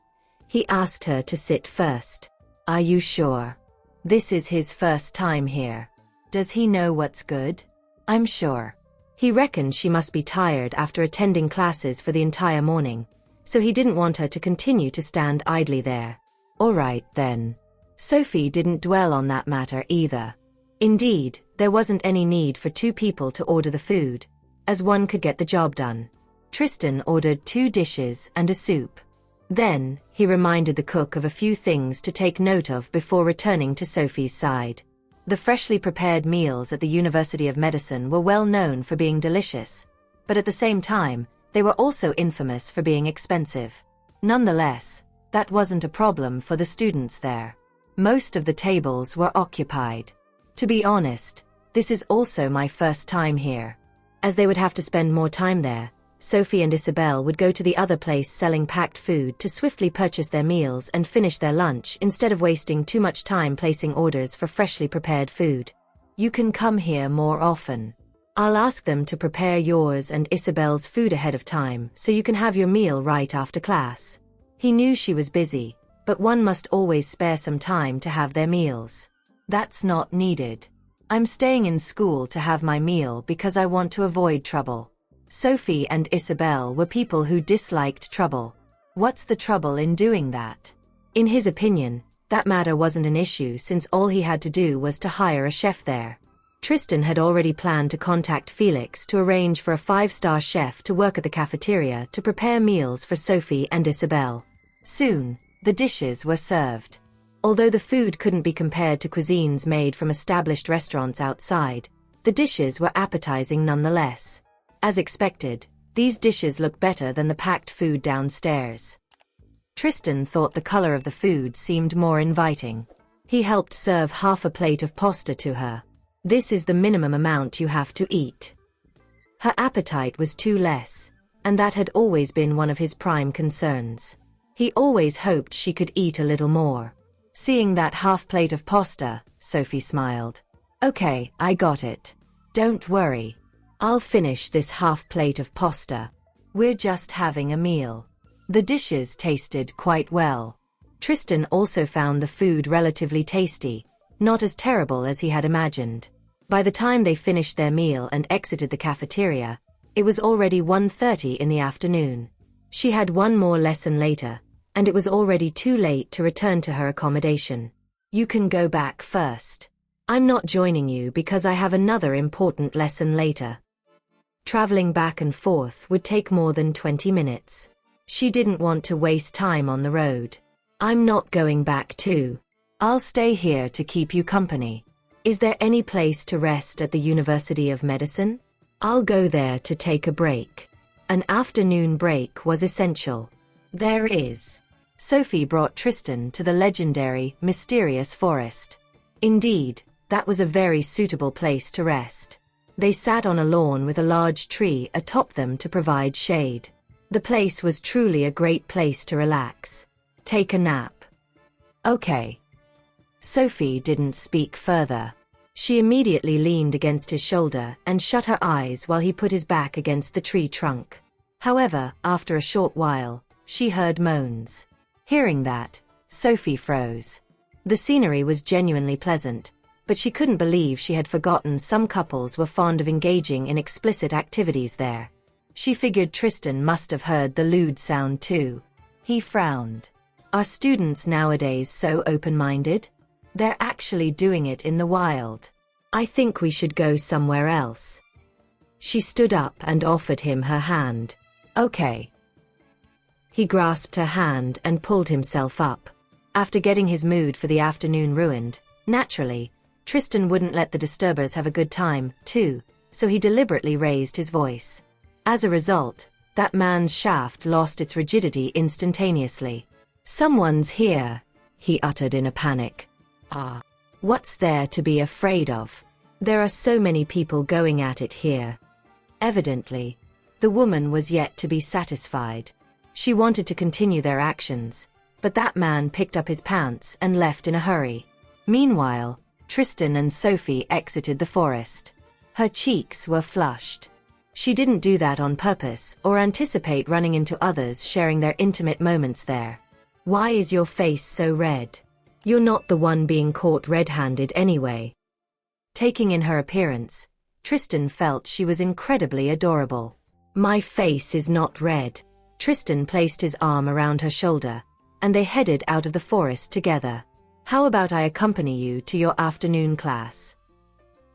he asked her to sit first. Are you sure? This is his first time here. Does he know what's good? I'm sure. He reckoned she must be tired after attending classes for the entire morning, so he didn't want her to continue to stand idly there. All right, then. Sophie didn't dwell on that matter either. Indeed, there wasn't any need for two people to order the food, as one could get the job done. Tristan ordered 2 dishes and a soup. Then, he reminded the cook of a few things to take note of before returning to Sophie's side. The freshly prepared meals at the University of Medicine were well known for being delicious, but at the same time, they were also infamous for being expensive. Nonetheless, that wasn't a problem for the students there. Most of the tables were occupied. To be honest, this is also my first time here. As they would have to spend more time there, Sophie and Isabel would go to the other place selling packed food to swiftly purchase their meals and finish their lunch instead of wasting too much time placing orders for freshly prepared food. You can come here more often. I'll ask them to prepare yours and Isabel's food ahead of time so you can have your meal right after class. He knew she was busy, but one must always spare some time to have their meals. That's not needed. I'm staying in school to have my meal because I want to avoid trouble. Sophie and Isabel were people who disliked trouble. What's the trouble in doing that? In his opinion, that matter wasn't an issue since all he had to do was to hire a chef there. Tristan had already planned to contact Felix to arrange for a 5-star chef to work at the cafeteria to prepare meals for Sophie and Isabel. Soon, the dishes were served. Although the food couldn't be compared to cuisines made from established restaurants outside, the dishes were appetizing nonetheless. As expected, these dishes looked better than the packed food downstairs. Tristan thought the color of the food seemed more inviting. He helped serve half a plate of pasta to her. This is the minimum amount you have to eat. Her appetite was too less, and that had always been one of his prime concerns. He always hoped she could eat a little more. Seeing that half plate of pasta, Sophie smiled. Okay, I got it. Don't worry. I'll finish this half plate of pasta. We're just having a meal. The dishes tasted quite well. Tristan also found the food relatively tasty, not as terrible as he had imagined. By the time they finished their meal and exited the cafeteria, it was already 1:30 in the afternoon. She had one more lesson later, and it was already too late to return to her accommodation. You can go back first. I'm not joining you because I have another important lesson later. Traveling back and forth would take more than 20 minutes. She didn't want to waste time on the road. I'm not going back too. I'll stay here to keep you company. Is there any place to rest at the University of Medicine? I'll go there to take a break. An afternoon break was essential. There is. Sophie brought Tristan to the legendary, mysterious forest. Indeed, that was a very suitable place to rest. They sat on a lawn with a large tree atop them to provide shade. The place was truly a great place to relax. Take a nap. Okay. Sophie didn't speak further. She immediately leaned against his shoulder and shut her eyes while he put his back against the tree trunk. However, after a short while, she heard moans. Hearing that, Sophie froze. The scenery was genuinely pleasant, but she couldn't believe she had forgotten some couples were fond of engaging in explicit activities there. She figured Tristan must have heard the lewd sound too. He frowned. Are students nowadays so open-minded? They're actually doing it in the wild. I think we should go somewhere else. She stood up and offered him her hand. Okay. He grasped her hand and pulled himself up. After getting his mood for the afternoon ruined, naturally, Tristan wouldn't let the disturbers have a good time, too, so he deliberately raised his voice. As a result, that man's shaft lost its rigidity instantaneously. Someone's here, he uttered in a panic. Ah. What's there to be afraid of? There are so many people going at it here. Evidently, the woman was yet to be satisfied. She wanted to continue their actions, but that man picked up his pants and left in a hurry. Meanwhile, Tristan and Sophie exited the forest. Her cheeks were flushed. She didn't do that on purpose or anticipate running into others sharing their intimate moments there. Why is your face so red? You're not the one being caught red-handed anyway. Taking in her appearance, Tristan felt she was incredibly adorable. My face is not red. Tristan placed his arm around her shoulder, and they headed out of the forest together. How about I accompany you to your afternoon class?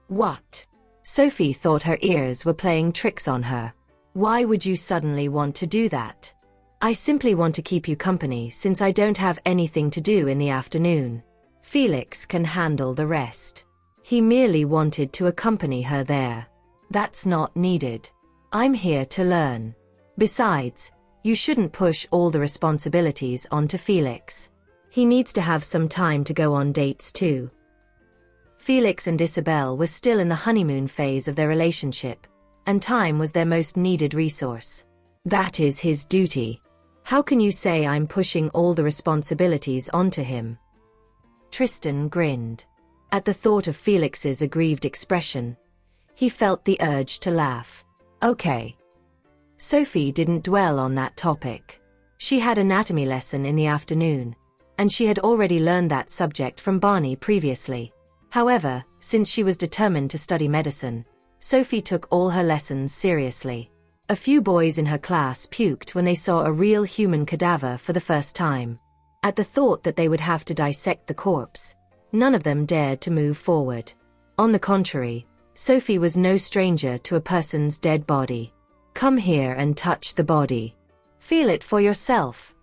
What? Sophie thought her ears were playing tricks on her. Why would you suddenly want to do that? I simply want to keep you company since I don't have anything to do in the afternoon. Felix can handle the rest. He merely wanted to accompany her there. That's not needed. I'm here to learn. Besides, you shouldn't push all the responsibilities onto Felix. He needs to have some time to go on dates too. Felix and Isabel were still in the honeymoon phase of their relationship, and time was their most needed resource. That is his duty. How can you say I'm pushing all the responsibilities onto him? Tristan grinned. At the thought of Felix's aggrieved expression, he felt the urge to laugh. Okay. Sophie didn't dwell on that topic. She had anatomy lesson in the afternoon, and she had already learned that subject from Barney previously. However, since she was determined to study medicine, Sophie took all her lessons seriously. A few boys in her class puked when they saw a real human cadaver for the first time. At the thought that they would have to dissect the corpse, none of them dared to move forward. On the contrary, Sophie was no stranger to a person's dead body. Come here and touch the body. Feel it for yourself,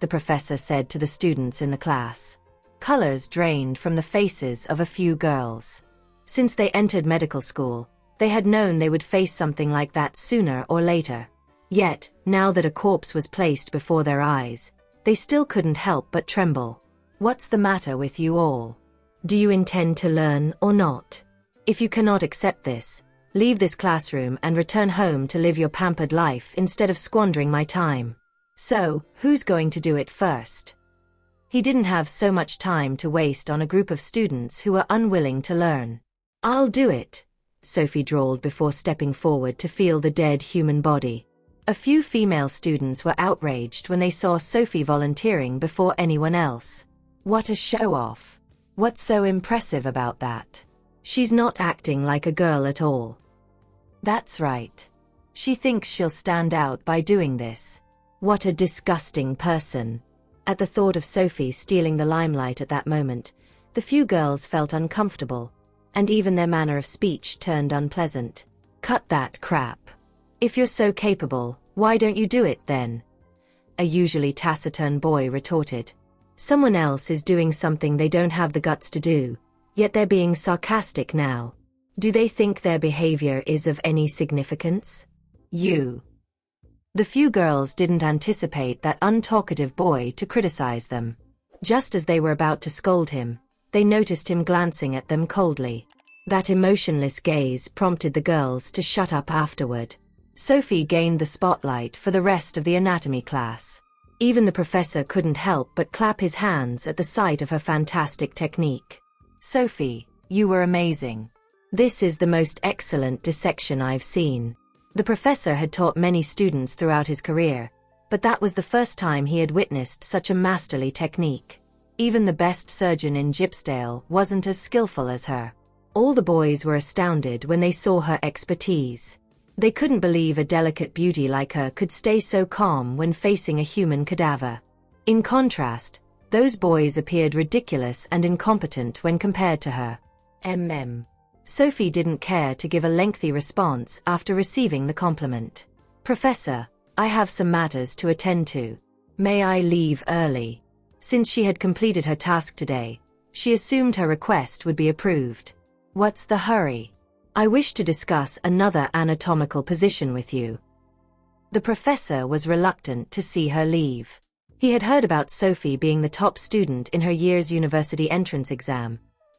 the professor said to the students in the class. Colors drained from the faces of a few girls. Since they entered medical school, they had known they would face something like that sooner or later. Yet, now that a corpse was placed before their eyes, they still couldn't help but tremble. What's the matter with you all? Do you intend to learn or not? If you cannot accept this, leave this classroom and return home to live your pampered life instead of squandering my time. So, who's going to do it first? He didn't have so much time to waste on a group of students who were unwilling to learn. I'll do it, Sophie drawled before stepping forward to feel the dead human body. A few female students were outraged when they saw Sophie volunteering before anyone else. What a show-off. What's so impressive about that? She's not acting like a girl at all. That's right. She thinks she'll stand out by doing this. What a disgusting person. At the thought of Sophie stealing the limelight at that moment, the few girls felt uncomfortable, and even their manner of speech turned unpleasant. Cut that crap. If you're so capable, why don't you do it then? A usually taciturn boy retorted. Someone else is doing something they don't have the guts to do, yet they're being sarcastic now. Do they think their behavior is of any significance? You. The few girls didn't anticipate that untalkative boy to criticize them. Just as they were about to scold him, they noticed him glancing at them coldly. That emotionless gaze prompted the girls to shut up afterward. Sophie gained the spotlight for the rest of the anatomy class. Even the professor couldn't help but clap his hands at the sight of her fantastic technique. Sophie, you were amazing. This is the most excellent dissection I've seen. The professor had taught many students throughout his career, but that was the first time he had witnessed such a masterly technique. Even the best surgeon in Gypsdale wasn't as skillful as her. All the boys were astounded when they saw her expertise. They couldn't believe a delicate beauty like her could stay so calm when facing a human cadaver. In contrast, those boys appeared ridiculous and incompetent when compared to her. Sophie didn't care to give a lengthy response after receiving the compliment. Professor, I have some matters to attend to. May I leave early? Since she had completed her task today, she assumed her request would be approved. What's the hurry? I wish to discuss another anatomical position with you. The professor was reluctant to see her leave. He had heard about Sophie being the top student in her year's university entrance exam,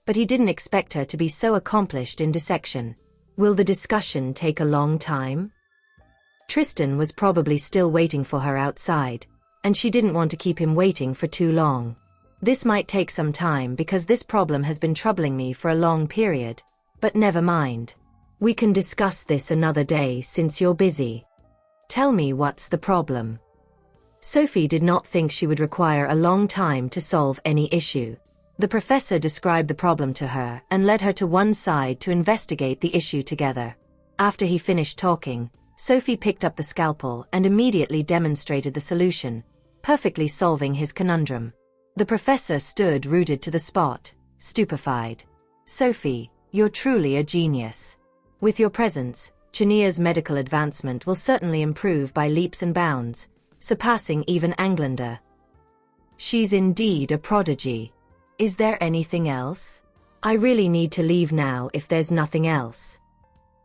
but he didn't expect her to be so accomplished in dissection. Will the discussion take a long time? Tristan was probably still waiting for her outside, and she didn't want to keep him waiting for too long. This might take some time because this problem has been troubling me for a long period, but never mind. We can discuss this another day since you're busy. Tell me what's the problem. Sophie did not think she would require a long time to solve any issue. The professor described the problem to her and led her to one side to investigate the issue together. After he finished talking, Sophie picked up the scalpel and immediately demonstrated the solution, perfectly solving his conundrum. The professor stood rooted to the spot, stupefied. Sophie, you're truly a genius. With your presence, Chenia's medical advancement will certainly improve by leaps and bounds, surpassing even Englander. She's indeed a prodigy. Is there anything else? I really need to leave now if there's nothing else.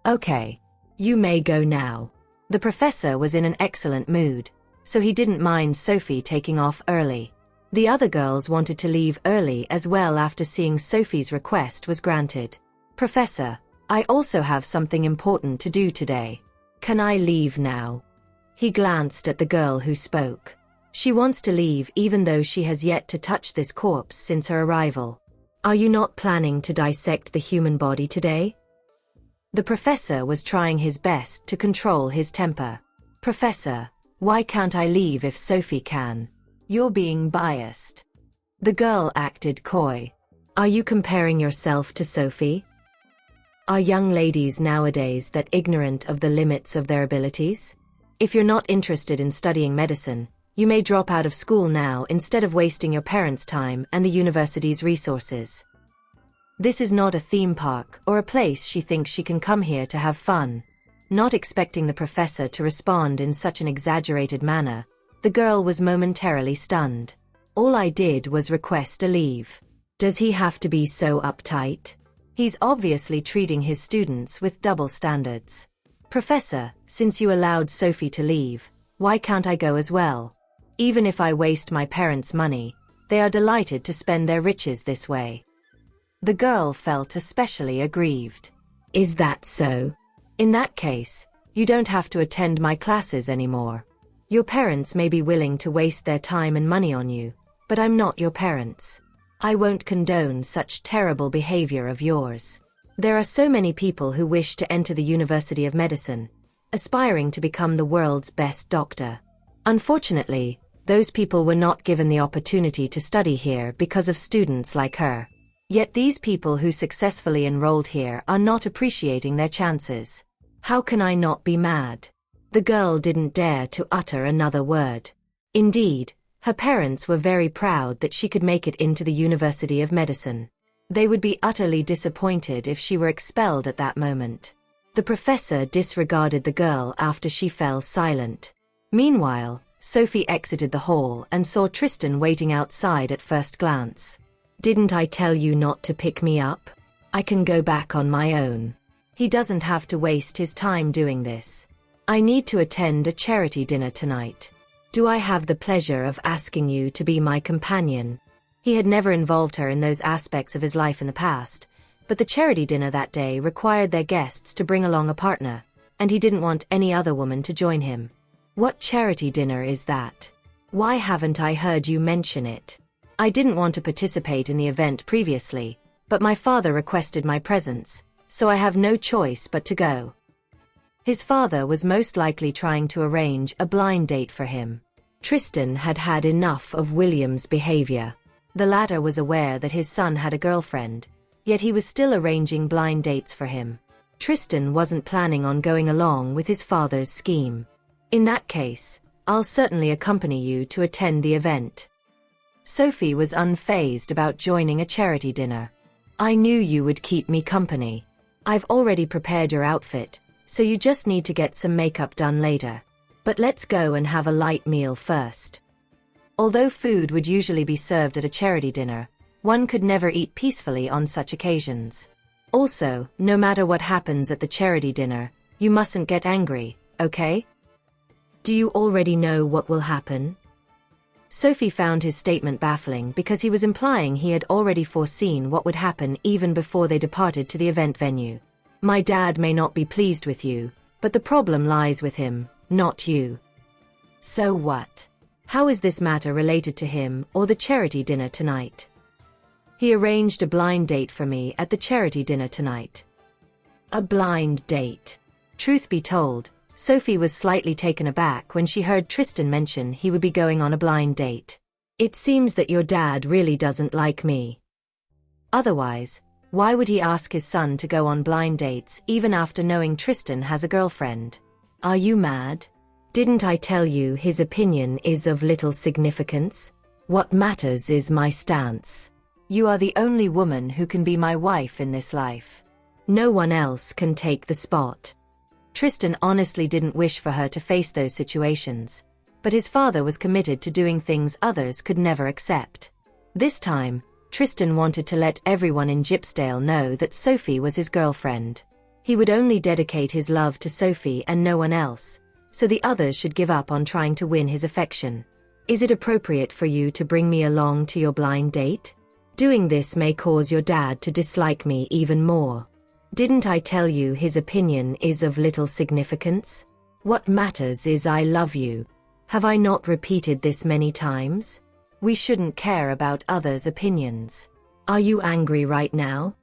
Okay. You may go now. The professor was in an excellent mood, so he didn't mind Sophie taking off early. The other girls wanted to leave early as well after seeing Sophie's request was granted. Professor, I also have something important to do today. Can I leave now? He glanced at the girl who spoke. She wants to leave even though she has yet to touch this corpse since her arrival. Are you not planning to dissect the human body today? The professor was trying his best to control his temper. Professor, why can't I leave if Sophie can? You're being biased. The girl acted coy. Are you comparing yourself to Sophie? Are young ladies nowadays that ignorant of the limits of their abilities? If you're not interested in studying medicine, you may drop out of school now instead of wasting your parents' time and the university's resources. This is not a theme park or a place she thinks she can come here to have fun. Not expecting the professor to respond in such an exaggerated manner, the girl was momentarily stunned. All I did was request a leave. Does he have to be so uptight? He's obviously treating his students with double standards. Professor, since you allowed Sophie to leave, why can't I go as well? Even if I waste my parents' money, they are delighted to spend their riches this way. The girl felt especially aggrieved. Is that so? In that case, you don't have to attend my classes anymore. Your parents may be willing to waste their time and money on you, but I'm not your parents. I won't condone such terrible behavior of yours. There are so many people who wish to enter the University of Medicine, aspiring to become the world's best doctor. Unfortunately, those people were not given the opportunity to study here because of students like her. Yet these people who successfully enrolled here are not appreciating their chances. How can I not be mad? The girl didn't dare to utter another word. Indeed, Her parents were very proud that she could make it into the University of Medicine. They would be utterly disappointed if she were expelled at that moment. The professor disregarded the girl after she fell silent. Meanwhile, Sophie exited the hall and saw Tristan waiting outside at first glance. "Didn't I tell you not to pick me up? I can go back on my own. He doesn't have to waste his time doing this. I need to attend a charity dinner tonight. Do I have the pleasure of asking you to be my companion?" He had never involved her in those aspects of his life in the past, but the charity dinner that day required their guests to bring along a partner, and he didn't want any other woman to join him. "What charity dinner is that? Why haven't I heard you mention it? I didn't want to participate in the event previously, but my father requested my presence, so I have no choice but to go." His father was most likely trying to arrange a blind date for him. Tristan had had enough of William's behavior. The latter was aware that his son had a girlfriend, yet he was still arranging blind dates for him. Tristan wasn't planning on going along with his father's scheme. "In that case, I'll certainly accompany you to attend the event." Sophie was unfazed about joining a charity dinner. "I knew you would keep me company. I've already prepared your outfit, so you just need to get some makeup done later. But let's go and have a light meal first." Although food would usually be served at a charity dinner, one could never eat peacefully on such occasions. Also, no matter what happens at the charity dinner, you mustn't get angry, okay? "Do you already know what will happen?" Sophie found his statement baffling because he was implying he had already foreseen what would happen even before they departed to the event venue. "My dad may not be pleased with you, but the problem lies with him, not you." "So what? How is this matter related to him or the charity dinner tonight?" "He arranged a blind date for me at the charity dinner tonight." A blind date. Truth be told, Sophie was slightly taken aback when she heard Tristan mention he would be going on a blind date. "It seems that your dad really doesn't like me. Otherwise, why would he ask his son to go on blind dates even after knowing Tristan has a girlfriend? Are you mad? Didn't I tell you his opinion is of little significance? What matters is my stance. You are the only woman who can be my wife in this life. No one else can take the spot." Tristan honestly didn't wish for her to face those situations, but his father was committed to doing things others could never accept. This time, Tristan wanted to let everyone in Gypsdale know that Sophie was his girlfriend. He would only dedicate his love to Sophie and no one else, so the others should give up on trying to win his affection. "Is it appropriate for you to bring me along to your blind date? Doing this may cause your dad to dislike me even more. Didn't I tell you his opinion is of little significance? What matters is I love you. Have I not repeated this many times? We shouldn't care about others' opinions. Are you angry right now?"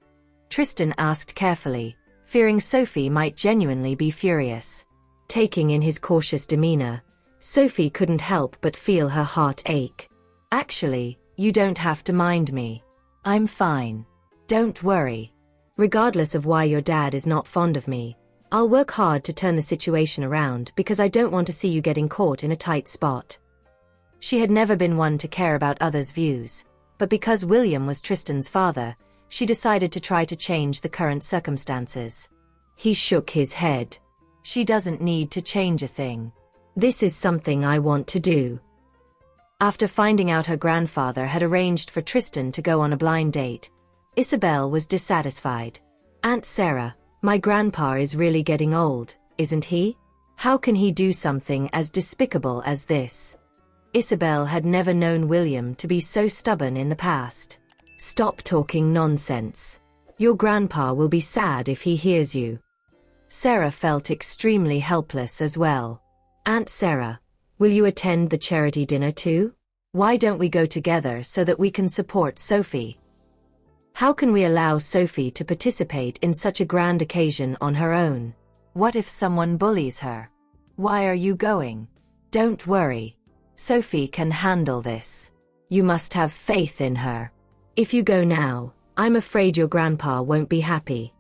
Tristan asked carefully, fearing Sophie might genuinely be furious. Taking in his cautious demeanor, Sophie couldn't help but feel her heart ache. "Actually, you don't have to mind me. I'm fine. Don't worry. Regardless of why your dad is not fond of me, I'll work hard to turn the situation around because I don't want to see you getting caught in a tight spot." She had never been one to care about others' views, but because William was Tristan's father, she decided to try to change the current circumstances. He shook his head. "She doesn't need to change a thing. This is something I want to do." After finding out her grandfather had arranged for Tristan to go on a blind date, Isabel was dissatisfied. "Aunt Sarah, my grandpa is really getting old, isn't he? How can he do something as despicable as this?" Isabel had never known William to be so stubborn in the past. "Stop talking nonsense. Your grandpa will be sad if he hears you." Sarah felt extremely helpless as well. "Aunt Sarah, will you attend the charity dinner too? Why don't we go together so that we can support Sophie? How can we allow Sophie to participate in such a grand occasion on her own? What if someone bullies her? Why are you going? Don't worry. Sophie can handle this. You must have faith in her. If you go now, I'm afraid your grandpa won't be happy."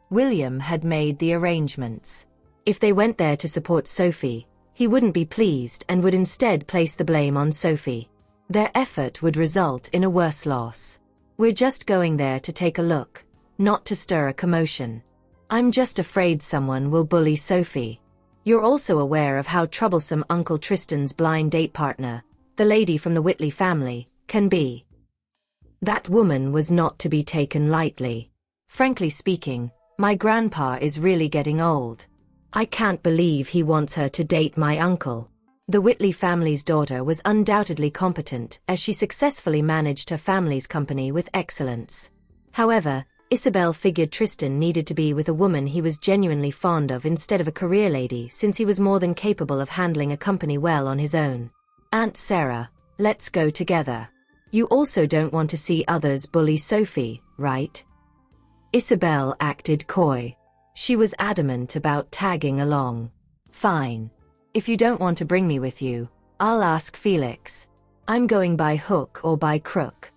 William had made the arrangements. If they went there to support Sophie, he wouldn't be pleased and would instead place the blame on Sophie. Their effort would result in a worse loss. We're just going there to take a look, not to stir a commotion. I'm just afraid someone will bully Sophie. You're also aware of how troublesome Uncle Tristan's blind date partner, the lady from the Whitley family, can be. That woman was not to be taken lightly. Frankly speaking, my grandpa is really getting old. I can't believe he wants her to date my uncle. The Whitley family's daughter was undoubtedly competent, as she successfully managed her family's company with excellence. However, Isabel figured Tristan needed to be with a woman he was genuinely fond of instead of a career lady, since he was more than capable of handling a company well on his own. Aunt Sarah, let's go together. You also don't want to see others bully Sophie, right? Isabel acted coy. She was adamant about tagging along. Fine. If you don't want to bring me with you, I'll ask Felix. I'm going by hook or by crook.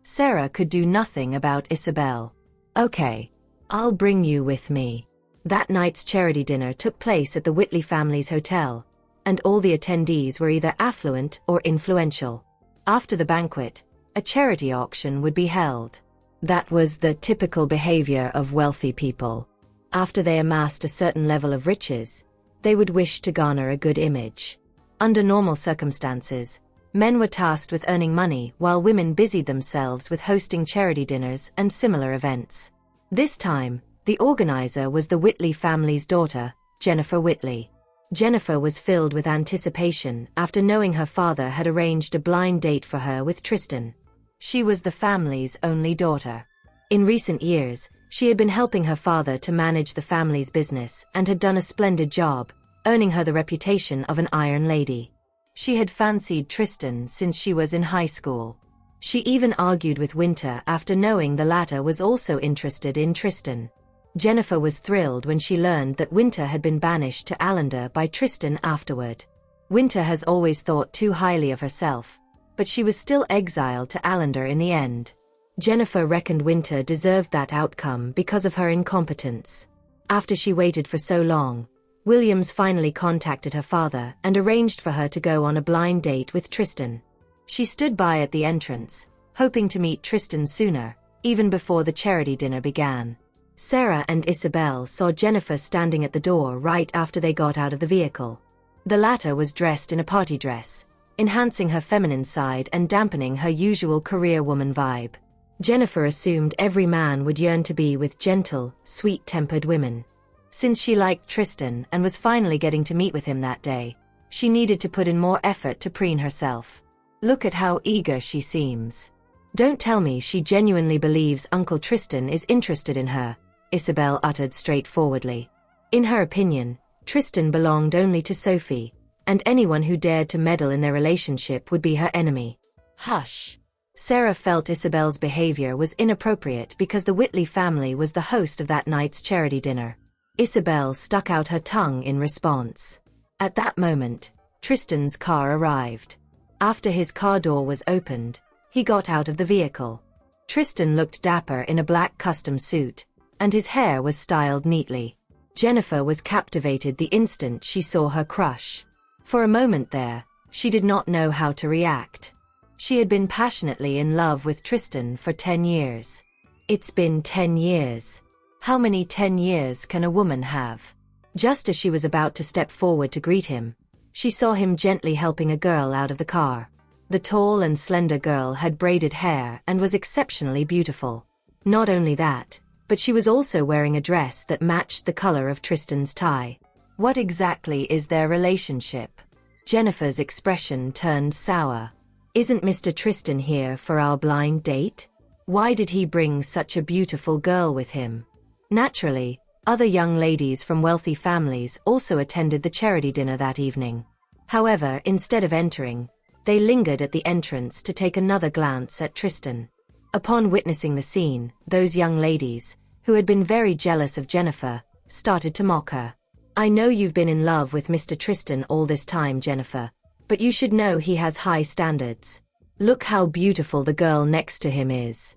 Sarah could do nothing about Isabel. Okay. I'll bring you with me. That night's charity dinner took place at the Whitley family's hotel, and all the attendees were either affluent or influential. After the banquet, a charity auction would be held. That was the typical behavior of wealthy people. After they amassed a certain level of riches, they would wish to garner a good image. Under normal circumstances, men were tasked with earning money while women busied themselves with hosting charity dinners and similar events. This time, the organizer was the Whitley family's daughter, Jennifer Whitley. Jennifer was filled with anticipation after knowing her father had arranged a blind date for her with Tristan. She was the family's only daughter. In recent years, she had been helping her father to manage the family's business and had done a splendid job, earning her the reputation of an iron lady. She had fancied Tristan since she was in high school. She even argued with Winter after knowing the latter was also interested in Tristan. Jennifer was thrilled when she learned that Winter had been banished to Allender by Tristan afterward. Winter has always thought too highly of herself, but she was still exiled to Allender in the end. Jennifer reckoned Winter deserved that outcome because of her incompetence. After she waited for so long, Williams finally contacted her father and arranged for her to go on a blind date with Tristan. She stood by at the entrance, hoping to meet Tristan sooner, even before the charity dinner began. Sarah and Isabel saw Jennifer standing at the door right after they got out of the vehicle. The latter was dressed in a party dress, enhancing her feminine side and dampening her usual career woman vibe. Jennifer assumed every man would yearn to be with gentle, sweet-tempered women. Since she liked Tristan and was finally getting to meet with him that day, she needed to put in more effort to preen herself. Look at how eager she seems. Don't tell me she genuinely believes Uncle Tristan is interested in her, Isabel uttered straightforwardly. In her opinion, Tristan belonged only to Sophie, and anyone who dared to meddle in their relationship would be her enemy. Hush. Sarah felt Isabel's behavior was inappropriate because the Whitley family was the host of that night's charity dinner. Isabel stuck out her tongue in response. At that moment, Tristan's car arrived. After his car door was opened, he got out of the vehicle. Tristan looked dapper in a black custom suit, and his hair was styled neatly. Jennifer was captivated the instant she saw her crush. For a moment there, she did not know how to react. She had been passionately in love with Tristan for 10 years. It's been 10 years. How many 10 years can a woman have? Just as she was about to step forward to greet him, she saw him gently helping a girl out of the car. The tall and slender girl had braided hair and was exceptionally beautiful. Not only that, but she was also wearing a dress that matched the color of Tristan's tie. What exactly is their relationship? Jennifer's expression turned sour. Isn't Mr. Tristan here for our blind date? Why did he bring such a beautiful girl with him? Naturally, other young ladies from wealthy families also attended the charity dinner that evening. However, instead of entering, they lingered at the entrance to take another glance at Tristan. Upon witnessing the scene, those young ladies, who had been very jealous of Jennifer, started to mock her. I know you've been in love with Mr. Tristan all this time, Jennifer, but you should know he has high standards. Look how beautiful the girl next to him is.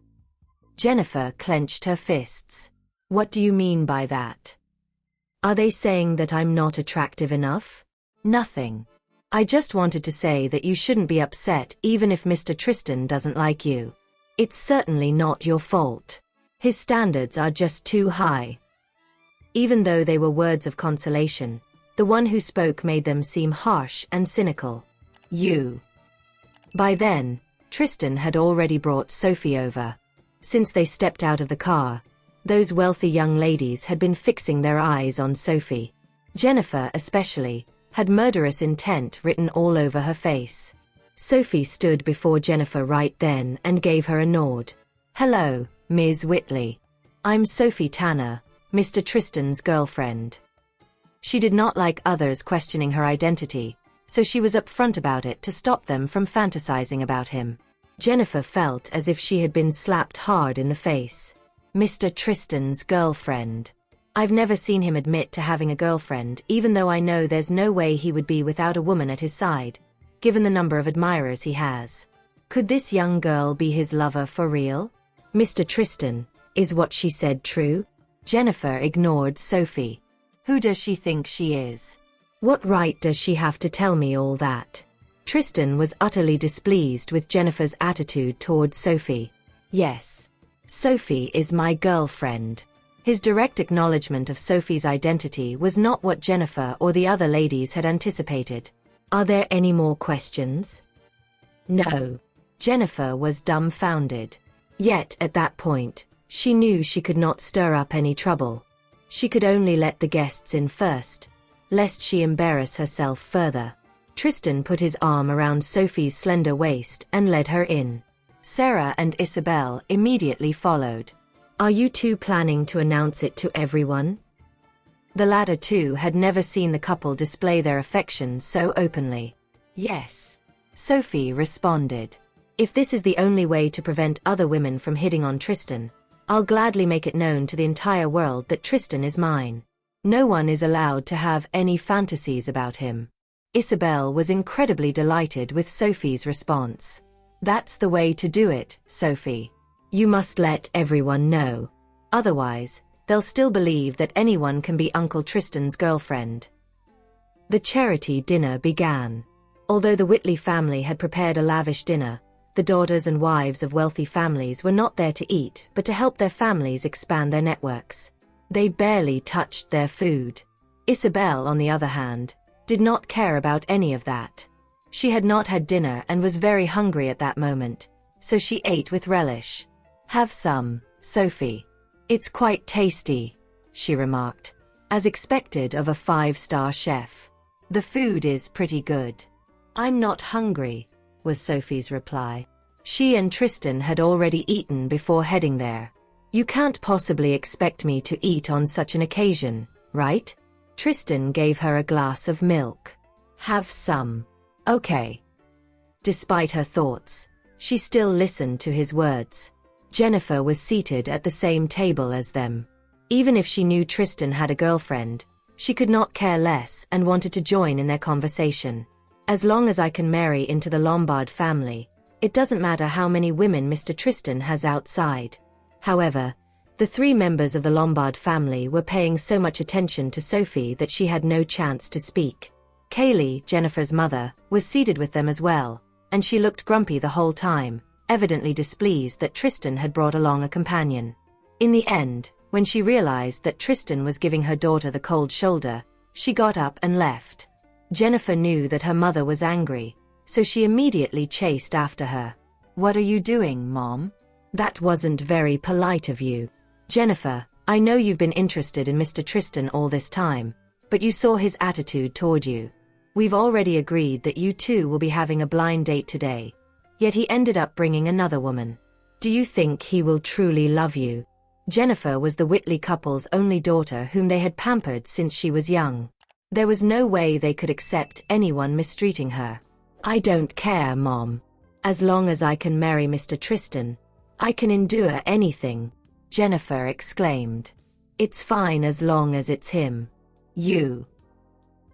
Jennifer clenched her fists. What do you mean by that? Are they saying that I'm not attractive enough? Nothing. I just wanted to say that you shouldn't be upset even if Mr. Tristan doesn't like you. It's certainly not your fault. His standards are just too high." Even though they were words of consolation, the one who spoke made them seem harsh and cynical. "You." By then, Tristan had already brought Sophie over. Since they stepped out of the car, those wealthy young ladies had been fixing their eyes on Sophie. Jennifer, especially, had murderous intent written all over her face. Sophie stood before Jennifer right then and gave her a nod. "Hello, Ms. Whitley. I'm Sophie Tanner, Mr. Tristan's girlfriend." She did not like others questioning her identity, so she was upfront about it to stop them from fantasizing about him. Jennifer felt as if she had been slapped hard in the face. "Mr. Tristan's girlfriend. I've never seen him admit to having a girlfriend, even though I know there's no way he would be without a woman at his side, given the number of admirers he has. Could this young girl be his lover for real? Mr. Tristan, is what she said true?" Jennifer ignored Sophie. "Who does she think she is? What right does she have to tell me all that?" Tristan was utterly displeased with Jennifer's attitude toward Sophie. "Yes. Sophie is my girlfriend." His direct acknowledgement of Sophie's identity was not what Jennifer or the other ladies had anticipated. "Are there any more questions?" "No." Jennifer was dumbfounded. Yet at that point, she knew she could not stir up any trouble. She could only let the guests in first, lest she embarrass herself further. Tristan put his arm around Sophie's slender waist and led her in. Sarah and Isabel immediately followed. "Are you two planning to announce it to everyone?" The latter two had never seen the couple display their affection so openly. "Yes," Sophie responded. "If this is the only way to prevent other women from hitting on Tristan, I'll gladly make it known to the entire world that Tristan is mine. No one is allowed to have any fantasies about him." Isabel was incredibly delighted with Sophie's response. "That's the way to do it, Sophie. You must let everyone know. Otherwise, they'll still believe that anyone can be Uncle Tristan's girlfriend." The charity dinner began. Although the Whitley family had prepared a lavish dinner, the daughters and wives of wealthy families were not there to eat but to help their families expand their networks. They barely touched their food. Isabel, on the other hand, did not care about any of that. She had not had dinner and was very hungry at that moment, so she ate with relish. "Have some, Sophie. It's quite tasty," she remarked, as expected of a 5-star chef. "The food is pretty good." "I'm not hungry," was Sophie's reply. She and Tristan had already eaten before heading there. "You can't possibly expect me to eat on such an occasion, right?" Tristan gave her a glass of milk. "Have some." "Okay." Despite her thoughts, she still listened to his words. Jennifer was seated at the same table as them. Even if she knew Tristan had a girlfriend, she could not care less and wanted to join in their conversation. "As long as I can marry into the Lombard family, it doesn't matter how many women Mr. Tristan has outside." However, the 3 members of the Lombard family were paying so much attention to Sophie that she had no chance to speak. Kaylee, Jennifer's mother, was seated with them as well, and she looked grumpy the whole time, evidently displeased that Tristan had brought along a companion. In the end, when she realized that Tristan was giving her daughter the cold shoulder, she got up and left. Jennifer knew that her mother was angry, so she immediately chased after her. "What are you doing, Mom? That wasn't very polite of you." "Jennifer, I know you've been interested in Mr. Tristan all this time, but you saw his attitude toward you. We've already agreed that you two will be having a blind date today. Yet he ended up bringing another woman. Do you think he will truly love you?" Jennifer was the Whitley couple's only daughter whom they had pampered since she was young. There was no way they could accept anyone mistreating her. "I don't care, Mom. As long as I can marry Mr. Tristan, I can endure anything," Jennifer exclaimed. "It's fine as long as it's him." "You."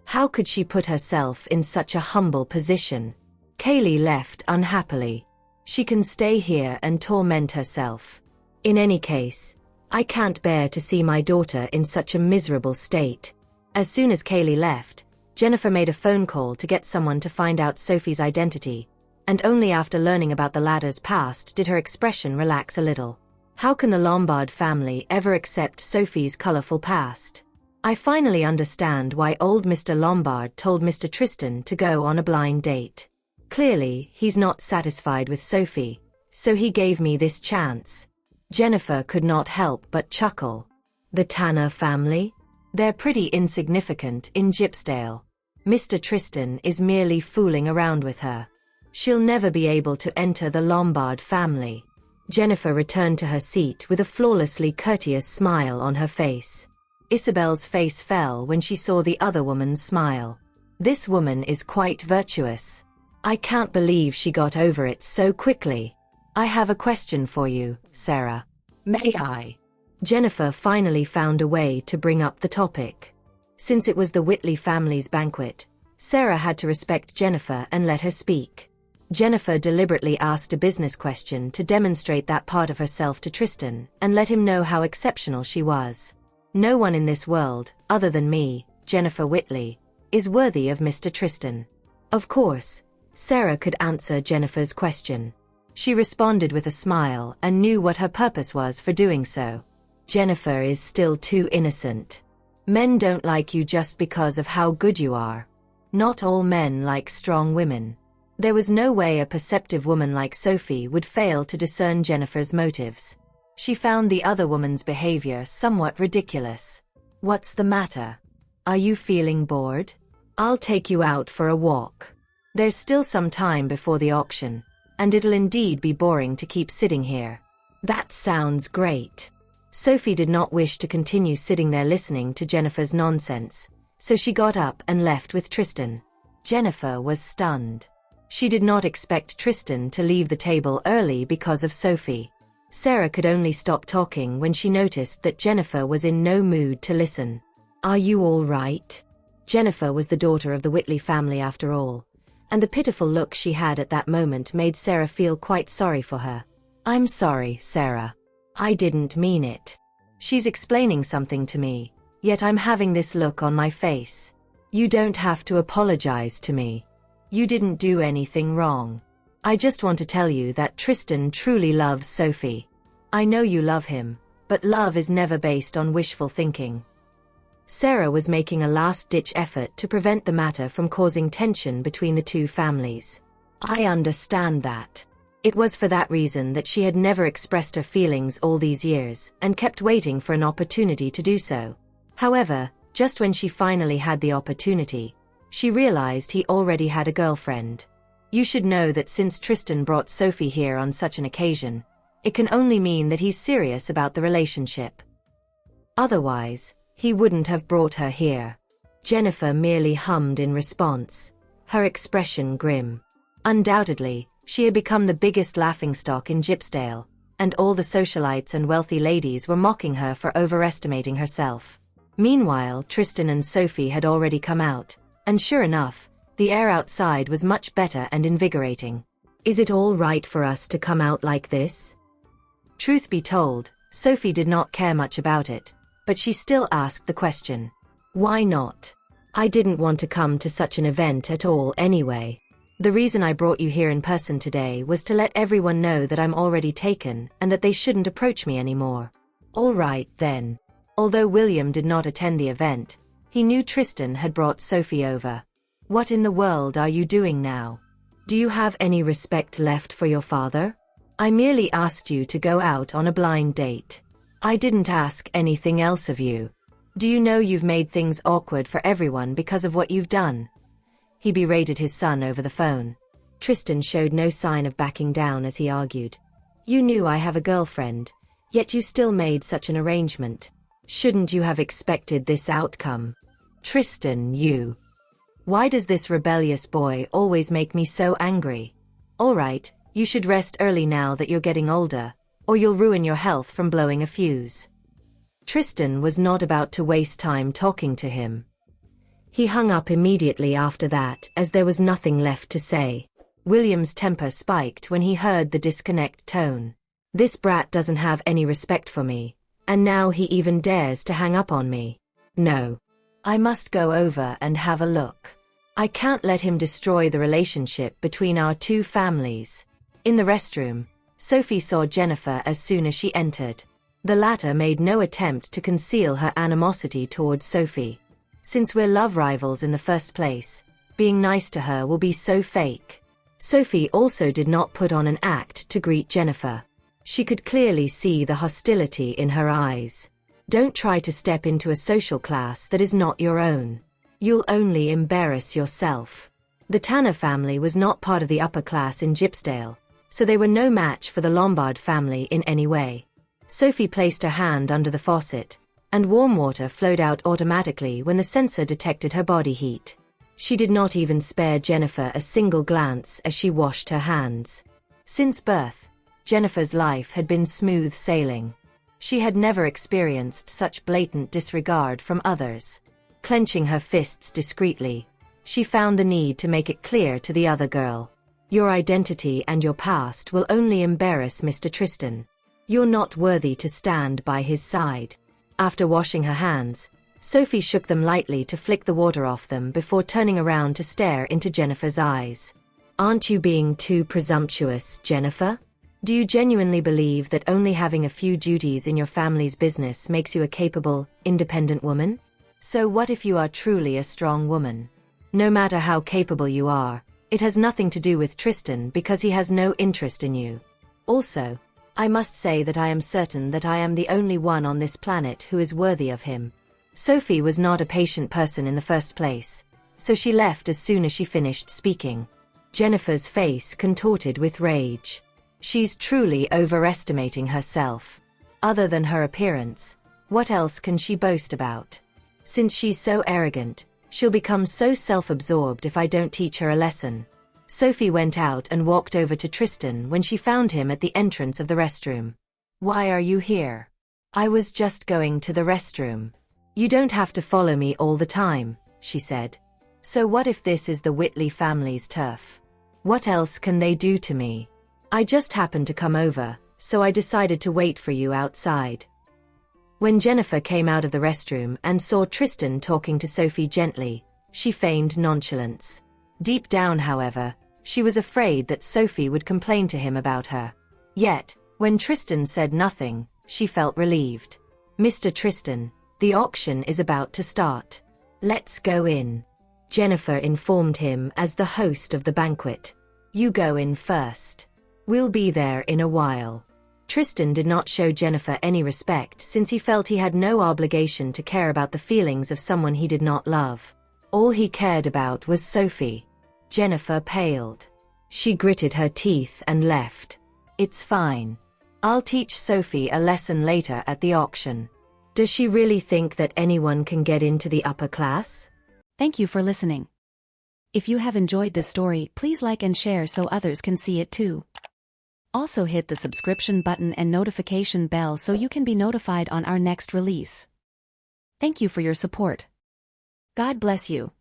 How could she put herself in such a humble position? Kaylee left unhappily. "She can stay here and torment herself. In any case, I can't bear to see my daughter in such a miserable state." As soon as Kaylee left, Jennifer made a phone call to get someone to find out Sophie's identity, and only after learning about the latter's past did her expression relax a little. How can the Lombard family ever accept Sophie's colorful past? I finally understand why old Mr. Lombard told Mr. Tristan to go on a blind date. Clearly, he's not satisfied with Sophie, so he gave me this chance. Jennifer could not help but chuckle. The Tanner family? They're pretty insignificant in Gypsdale. Mr. Tristan is merely fooling around with her. She'll never be able to enter the Lombard family. Jennifer returned to her seat with a flawlessly courteous smile on her face. Isabel's face fell when she saw the other woman's smile. This woman is quite virtuous. I can't believe she got over it so quickly. I have a question for you, Sarah. May I? Jennifer finally found a way to bring up the topic. Since it was the Whitley family's banquet, Sarah had to respect Jennifer and let her speak. Jennifer deliberately asked a business question to demonstrate that part of herself to Tristan and let him know how exceptional she was. No one in this world, other than me, Jennifer Whitley, is worthy of Mr. Tristan. Of course, Sarah could answer Jennifer's question. She responded with a smile and knew what her purpose was for doing so. Jennifer is still too innocent. Men don't like you just because of how good you are. Not all men like strong women. There was no way a perceptive woman like Sophie would fail to discern Jennifer's motives. She found the other woman's behavior somewhat ridiculous. What's the matter? Are you feeling bored? I'll take you out for a walk. There's still some time before the auction, and it'll indeed be boring to keep sitting here. That sounds great. Sophie did not wish to continue sitting there listening to Jennifer's nonsense, so she got up and left with Tristan. Jennifer was stunned. She did not expect Tristan to leave the table early because of Sophie. Sarah could only stop talking when she noticed that Jennifer was in no mood to listen. Are you all right? Jennifer was the daughter of the Whitley family after all, and the pitiful look she had at that moment made Sarah feel quite sorry for her. I'm sorry, Sarah. I didn't mean it. She's explaining something to me, yet I'm having this look on my face. You don't have to apologize to me. You didn't do anything wrong. I just want to tell you that Tristan truly loves Sophie. I know you love him, but love is never based on wishful thinking. Sarah was making a last-ditch effort to prevent the matter from causing tension between the two families. I understand that. It was for that reason that she had never expressed her feelings all these years and kept waiting for an opportunity to do so. However, just when she finally had the opportunity, she realized he already had a girlfriend. You should know that since Tristan brought Sophie here on such an occasion, it can only mean that he's serious about the relationship. Otherwise, he wouldn't have brought her here. Jennifer merely hummed in response, her expression grim. Undoubtedly, she had become the biggest laughingstock in Gypsdale, and all the socialites and wealthy ladies were mocking her for overestimating herself. Meanwhile, Tristan and Sophie had already come out, and sure enough, the air outside was much better and invigorating. Is it all right for us to come out like this? Truth be told, Sophie did not care much about it, but she still asked the question. Why not? I didn't want to come to such an event at all anyway. The reason I brought you here in person today was to let everyone know that I'm already taken and that they shouldn't approach me anymore. All right, then. Although William did not attend the event, he knew Tristan had brought Sophie over. What in the world are you doing now? Do you have any respect left for your father? I merely asked you to go out on a blind date. I didn't ask anything else of you. Do you know you've made things awkward for everyone because of what you've done? He berated his son over the phone. Tristan showed no sign of backing down as he argued. You knew I have a girlfriend, yet you still made such an arrangement. Shouldn't you have expected this outcome? Tristan, you. Why does this rebellious boy always make me so angry? All right, you should rest early now that you're getting older, or you'll ruin your health from blowing a fuse. Tristan was not about to waste time talking to him. He hung up immediately after that as there was nothing left to say. William's temper spiked when he heard the disconnect tone. This brat doesn't have any respect for me, and now he even dares to hang up on me. No. I must go over and have a look. I can't let him destroy the relationship between our two families. In the restroom, Sophie saw Jennifer as soon as she entered. The latter made no attempt to conceal her animosity toward Sophie. Since we're love rivals in the first place, being nice to her will be so fake. Sophie also did not put on an act to greet Jennifer. She could clearly see the hostility in her eyes. Don't try to step into a social class that is not your own. You'll only embarrass yourself. The Tanner family was not part of the upper class in Gypsdale, so they were no match for the Lombard family in any way. Sophie placed her hand under the faucet, and warm water flowed out automatically when the sensor detected her body heat. She did not even spare Jennifer a single glance as she washed her hands. Since birth, Jennifer's life had been smooth sailing. She had never experienced such blatant disregard from others. Clenching her fists discreetly, she found the need to make it clear to the other girl. Your identity and your past will only embarrass Mr. Tristan. You're not worthy to stand by his side. After washing her hands, Sophie shook them lightly to flick the water off them before turning around to stare into Jennifer's eyes. Aren't you being too presumptuous, Jennifer? Do you genuinely believe that only having a few duties in your family's business makes you a capable, independent woman? So what if you are truly a strong woman? No matter how capable you are, it has nothing to do with Tristan because he has no interest in you. Also, I must say that I am certain that I am the only one on this planet who is worthy of him. Sophie was not a patient person in the first place, so she left as soon as she finished speaking. Jennifer's face contorted with rage. She's truly overestimating herself. Other than her appearance, what else can she boast about? Since she's so arrogant, she'll become so self-absorbed if I don't teach her a lesson. Sophie went out and walked over to Tristan when she found him at the entrance of the restroom. Why are you here? I was just going to the restroom. You don't have to follow me all the time, she said. So what if this is the Whitley family's turf? What else can they do to me? I just happened to come over, so I decided to wait for you outside. When Jennifer came out of the restroom and saw Tristan talking to Sophie gently, she feigned nonchalance. Deep down, however, she was afraid that Sophie would complain to him about her. Yet, when Tristan said nothing, she felt relieved. Mr. Tristan, the auction is about to start. Let's go in. Jennifer informed him as the host of the banquet. You go in first. We'll be there in a while. Tristan did not show Jennifer any respect since he felt he had no obligation to care about the feelings of someone he did not love. All he cared about was Sophie. Jennifer paled. She gritted her teeth and left. It's fine. I'll teach Sophie a lesson later at the auction. Does she really think that anyone can get into the upper class? Thank you for listening. If you have enjoyed this story, please like and share so others can see it too. Also hit the subscription button and notification bell so you can be notified on our next release. Thank you for your support. God bless you.